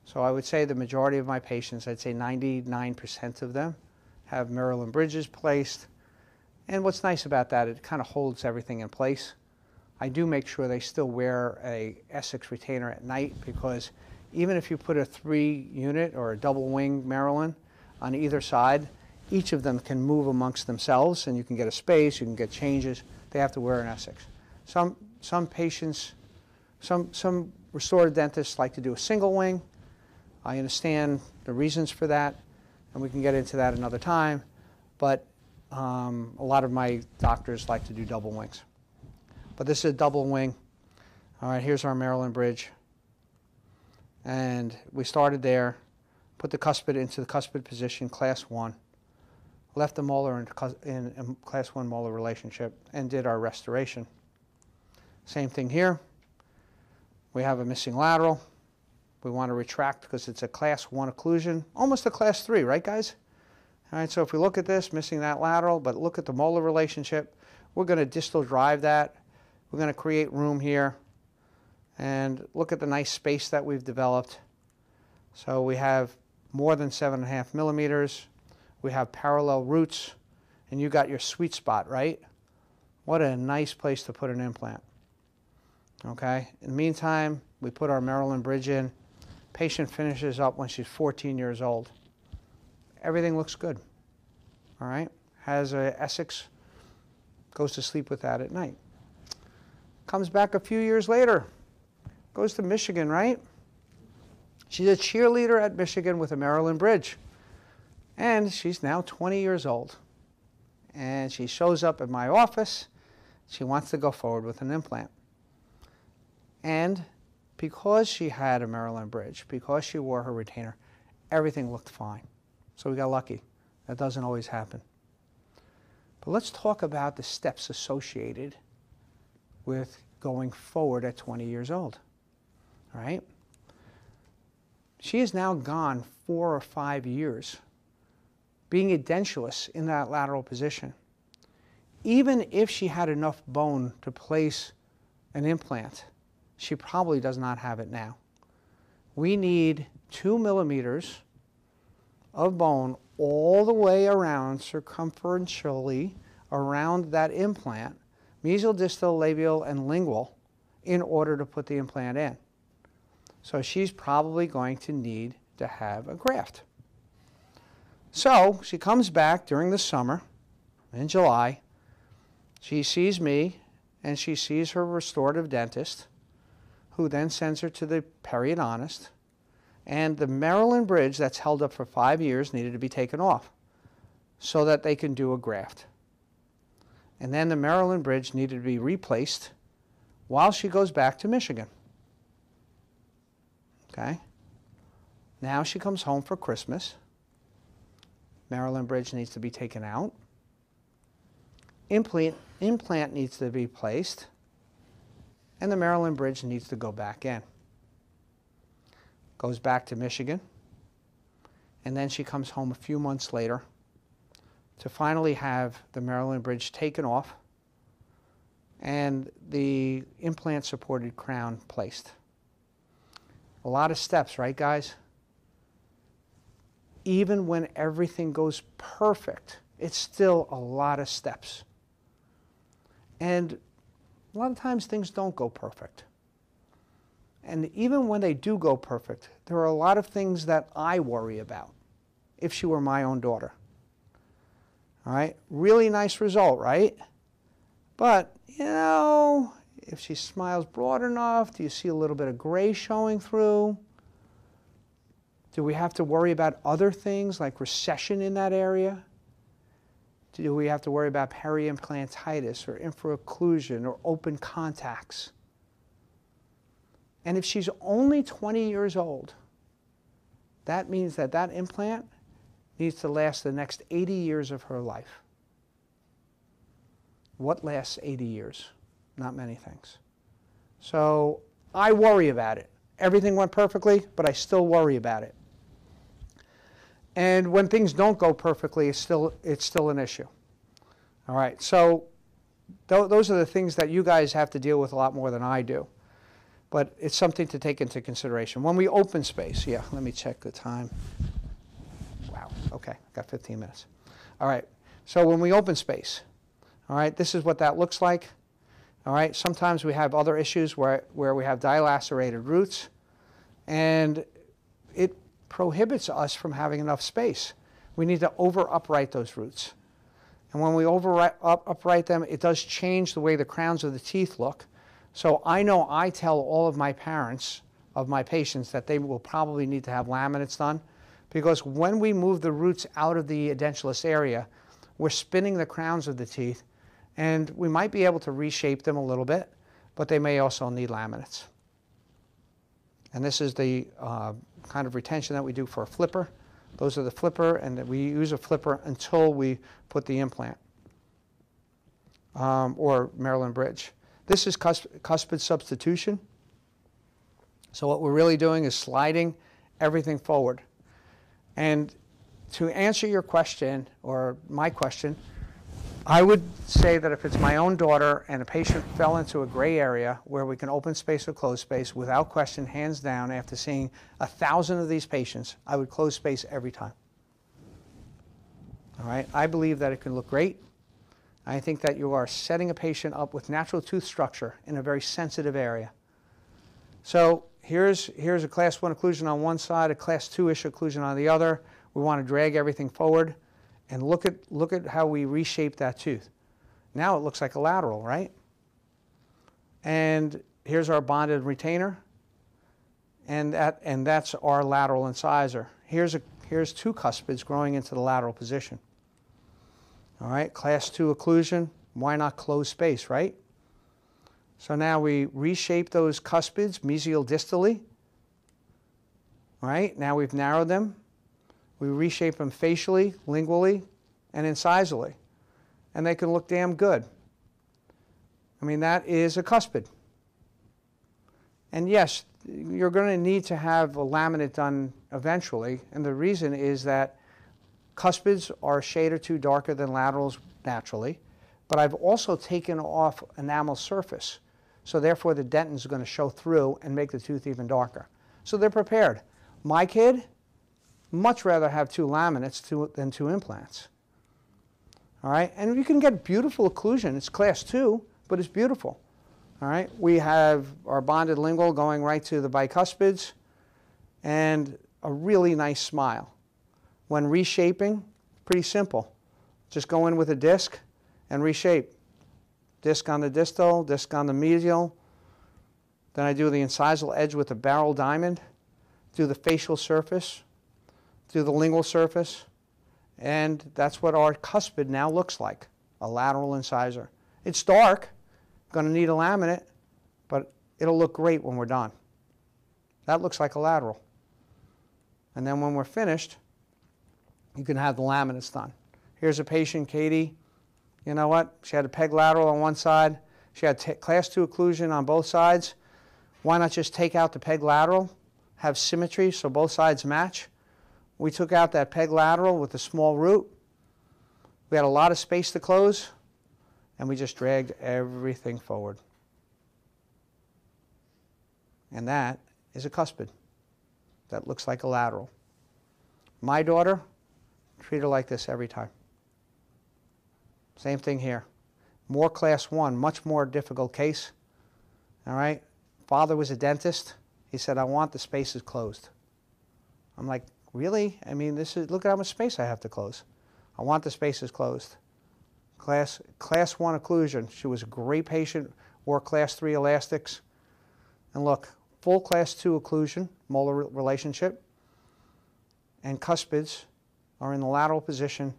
So I would say the majority of my patients, I'd say 99% of them, have Maryland bridges placed. And what's nice about that, it kind of holds everything in place. I do make sure they still wear a Essex retainer at night, because even if you put a 3-unit or a double wing Maryland on either side, each of them can move amongst themselves, and you can get a space, you can get changes. They have to wear an Essex. Some patients, some restorative dentists like to do a single wing. I understand the reasons for that, and we can get into that another time, but a lot of my doctors like to do double wings. But this is a double wing. All right, here's our Maryland bridge. And we started there, put the cuspid into the cuspid position, class 1, left the molar in class 1 molar relationship, and did our restoration. Same thing here. We have a missing lateral. We want to retract because it's a class 1 occlusion, almost a class 3, right, guys? All right, so if we look at this, missing that lateral, but look at the molar relationship, we're going to distal drive that. We're going to create room here. And look at the nice space that we've developed. So we have more than 7.5 millimeters. We have parallel roots, and you got your sweet spot, right? What a nice place to put an implant. Okay, in the meantime, we put our Maryland bridge in. Patient finishes up when she's 14 years old. Everything looks good. All right, has a Essex, goes to sleep with that at night. Comes back a few years later, goes to Michigan, right? She's a cheerleader at Michigan with a Maryland bridge. And she's now 20 years old. And she shows up at my office. She wants to go forward with an implant. And because she had a Maryland bridge, because she wore her retainer, everything looked fine. So we got lucky. That doesn't always happen. But let's talk about the steps associated with going forward at 20 years old. All right? She has now gone 4 or 5 years being edentulous in that lateral position. Even if she had enough bone to place an implant, she probably does not have it now. We need 2 millimeters of bone all the way around, circumferentially around that implant, mesial, distal, labial, and lingual, in order to put the implant in. So she's probably going to need to have a graft. So she comes back during the summer, in July. She sees me, and she sees her restorative dentist, who then sends her to the periodontist. And the Maryland bridge that's held up for 5 years needed to be taken off so that they can do a graft. And then the Maryland bridge needed to be replaced while she goes back to Michigan. Okay? Now she comes home for Christmas. Maryland bridge needs to be taken out. Implant needs to be placed. And the Maryland bridge needs to go back in. Goes back to Michigan. And then she comes home a few months later to finally have the Maryland bridge taken off and the implant-supported crown placed. A lot of steps, right, guys? Even when everything goes perfect, it's still a lot of steps. And a lot of times things don't go perfect. And even when they do go perfect, there are a lot of things that I worry about if she were my own daughter. All right, really nice result, right? But, you know, if she smiles broad enough, do you see a little bit of gray showing through? Do we have to worry about other things like recession in that area? Do we have to worry about peri-implantitis or infraocclusion or open contacts? And if she's only 20 years old, that means that that implant needs to last the next 80 years of her life. What lasts 80 years? Not many things. So I worry about it. Everything went perfectly, but I still worry about it. And when things don't go perfectly, it's still an issue. All right, so those are the things that you guys have to deal with a lot more than I do. But it's something to take into consideration. When we open space, yeah, let me check the time. Wow, okay, got 15 minutes. All right, so when we open space, all right, this is what that looks like. All right, sometimes we have other issues where we have dilacerated roots, and it prohibits us from having enough space. We need to over-upright those roots. And when we over-upright them, it does change the way the crowns of the teeth look. So I know I tell all of my parents of my patients that they will probably need to have laminates done, because when we move the roots out of the edentulous area, we're spinning the crowns of the teeth, and we might be able to reshape them a little bit, but they may also need laminates. And this is the kind of retention that we do for a flipper. Those are the flipper, and we use a flipper until we put the implant, or Maryland bridge. This is cuspid substitution. So what we're really doing is sliding everything forward. And to answer your question, or my question, I would say that if it's my own daughter and a patient fell into a gray area where we can open space or close space, without question, hands down, after seeing 1,000 of these patients, I would close space every time. All right, I believe that it can look great. I think that you are setting a patient up with natural tooth structure in a very sensitive area. So here's a class 1 occlusion on one side, a class 2-ish occlusion on the other. We want to drag everything forward. And look at how we reshape that tooth. Now it looks like a lateral, right? And here's our bonded retainer, and that's our lateral incisor. Here's 2 cuspids growing into the lateral position. All right, class 2 occlusion. Why not close space, right? So now we reshape those cuspids mesial distally. All right, now we've narrowed them. We reshape them facially, lingually, and incisally. And they can look damn good. I mean, that is a cuspid. And yes, you're going to need to have a laminate done eventually. And the reason is that cuspids are a shade or two darker than laterals naturally. But I've also taken off enamel surface. So therefore, the dentin is going to show through and make the tooth even darker. So they're prepared. My kid, much rather have 2 laminates than 2 implants. All right, and you can get beautiful occlusion. It's class 2, but it's beautiful. All right, we have our bonded lingual going right to the bicuspids, and a really nice smile. When reshaping, pretty simple. Just go in with a disc and reshape. Disc on the distal, disc on the medial. Then I do the incisal edge with a barrel diamond, do the facial surface, through the lingual surface, and that's what our cuspid now looks like, a lateral incisor. It's dark, going to need a laminate, but it'll look great when we're done. That looks like a lateral. And then when we're finished, you can have the laminates done. Here's a patient, Katie. You know what? She had a peg lateral on one side. She had class 2 occlusion on both sides. Why not just take out the peg lateral, have symmetry so both sides match? We took out that peg lateral with a small root. We had a lot of space to close, and we just dragged everything forward. And that is a cuspid. That looks like a lateral. My daughter, treat her like this every time. Same thing here. More class 1, much more difficult case. All right? Father was a dentist. He said, I want the spaces closed. I'm like, really? I mean, look at how much space I have to close. I want the spaces closed. Class 1 occlusion. She was a great patient, wore class 3 elastics. And look, full class 2 occlusion, molar relationship, and cuspids are in the lateral position,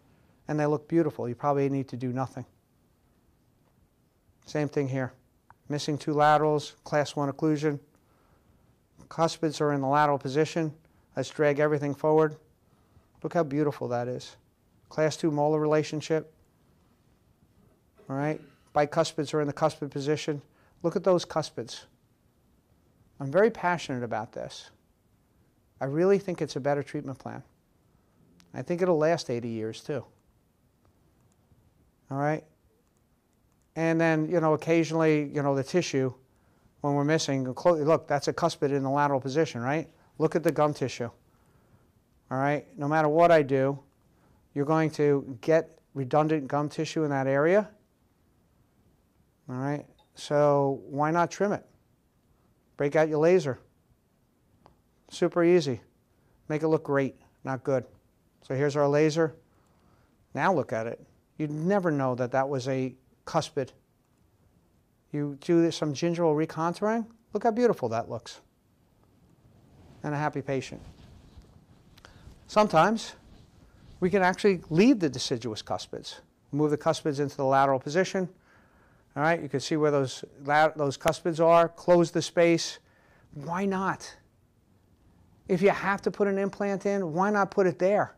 and they look beautiful. You probably need to do nothing. Same thing here. Missing 2 laterals, class 1 occlusion. Cuspids are in the lateral position. Let's drag everything forward. Look how beautiful that is. Class 2 molar relationship. All right. Bicuspids are in the cuspid position. Look at those cuspids. I'm very passionate about this. I really think it's a better treatment plan. I think it'll last 80 years too. All right. And then, you know, occasionally, you know, the tissue, when we're missing, look, that's a cuspid in the lateral position, right? Look at the gum tissue. All right, no matter what I do, you're going to get redundant gum tissue in that area. All right, so why not trim it? Break out your laser. Super easy. Make it look great, not good. So here's our laser. Now look at it. You'd never know that that was a cuspid. You do some gingival recontouring, look how beautiful that looks. And a happy patient. Sometimes we can actually leave the deciduous cuspids. Move the cuspids into the lateral position. All right, you can see where those cuspids are. Close the space. Why not? If you have to put an implant in, why not put it there?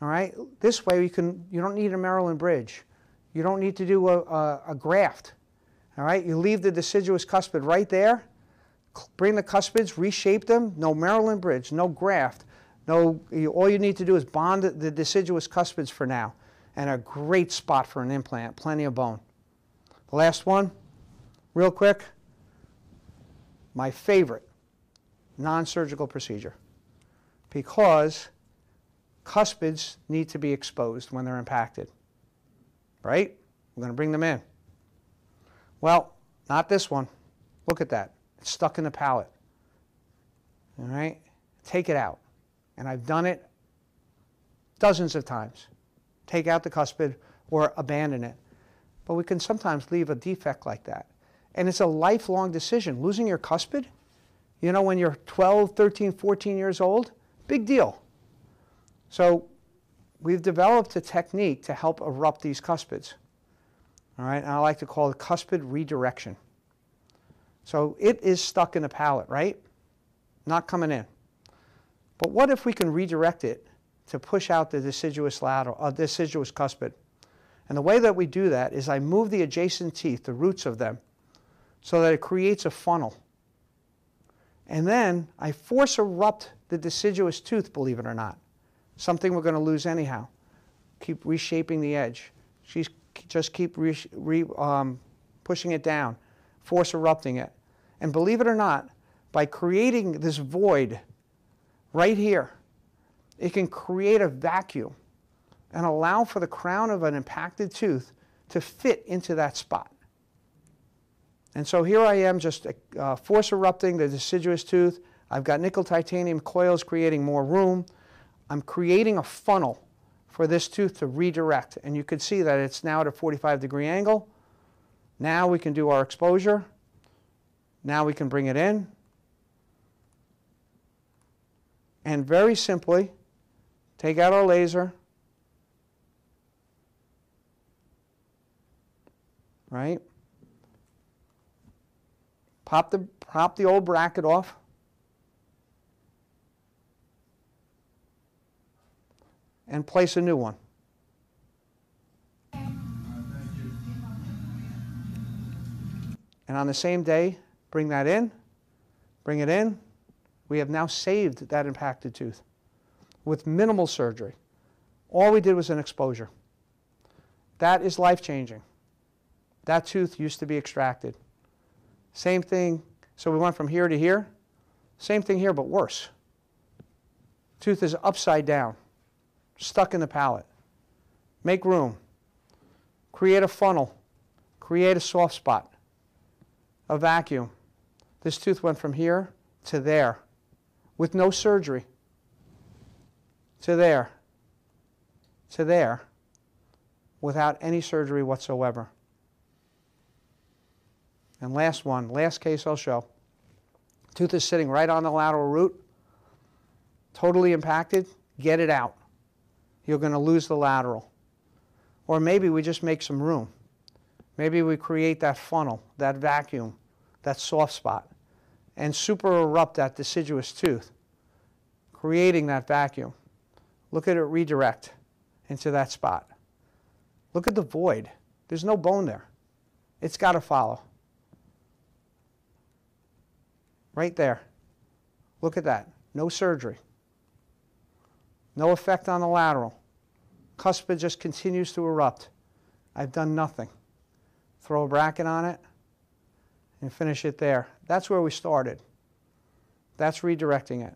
All right, this way you don't need a Maryland bridge. You don't need to do a graft. All right, you leave the deciduous cuspid right there. Bring the cuspids, reshape them. No Maryland bridge, no graft. All you need to do is bond the deciduous cuspids for now. And a great spot for an implant, plenty of bone. The last one, real quick, my favorite non-surgical procedure, because cuspids need to be exposed when they're impacted, right? We're going to bring them in. Well, not this one. Look at that. It's stuck in the palate. All right? Take it out. And I've done it dozens of times. Take out the cuspid or abandon it. But we can sometimes leave a defect like that. And it's a lifelong decision. Losing your cuspid, you know, when you're 12, 13, 14 years old, big deal. So we've developed a technique to help erupt these cuspids. All right, and I like to call it cuspid redirection. So it is stuck in the palate, right? Not coming in. But what if we can redirect it to push out the deciduous cuspid? And the way that we do that is I move the adjacent teeth, the roots of them, so that it creates a funnel. And then I force erupt the deciduous tooth, believe it or not. Something we're going to lose anyhow. Keep reshaping the edge. Just keep pushing it down, force erupting it. And believe it or not, by creating this void right here, it can create a vacuum and allow for the crown of an impacted tooth to fit into that spot. And so here I am just force erupting the deciduous tooth. I've got nickel titanium coils creating more room. I'm creating a funnel for this tooth to redirect. And you can see that it's now at a 45-degree angle. Now we can do our exposure. Now we can bring it in. And very simply, take out our laser. Right? Pop the old bracket off. And place a new one. And on the same day, bring that in, bring it in. We have now saved that impacted tooth with minimal surgery. All we did was an exposure. That is life-changing. That tooth used to be extracted. Same thing, so we went from here to here. Same thing here, but worse. Tooth is upside down, stuck in the palate. Make room. Create a funnel. Create a soft spot. A vacuum. This tooth went from here to there with no surgery. To there. To there. Without any surgery whatsoever. And last one, last case I'll show. Tooth is sitting right on the lateral root. Totally impacted. Get it out. You're going to lose the lateral. Or maybe we just make some room. Maybe we create that funnel, that vacuum, that soft spot, and super erupt that deciduous tooth, creating that vacuum. Look at it redirect into that spot. Look at the void. There's no bone there. It's got to follow. Right there. Look at that. No surgery. No effect on the lateral. Cuspid just continues to erupt. I've done nothing. Throw a bracket on it and finish it there. That's where we started. That's redirecting it.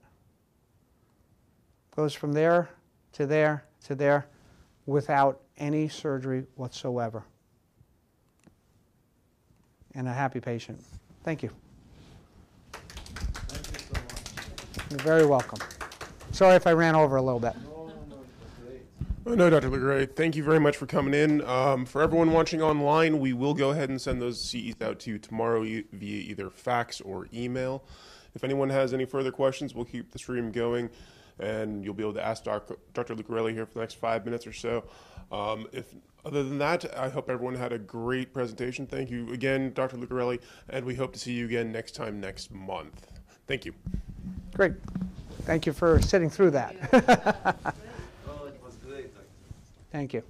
Goes from there to there to there without any surgery whatsoever. And a happy patient. Thank you. Thank you so much. You're very welcome. Sorry if I ran over a little bit. No, that's great. Oh, no, Dr. Legray, thank you very much for coming in. For everyone watching online, we will go ahead and send those CEs out to you tomorrow via either fax or email. If anyone has any further questions, we'll keep the stream going, and you'll be able to ask Dr. Lucarelli here for the next 5 minutes or so. Other than that, I hope everyone had a great presentation. Thank you again, Dr. Lucarelli, and we hope to see you again next time next month. Thank you. Great. Thank you for sitting through that. Oh, it was great. Thank you.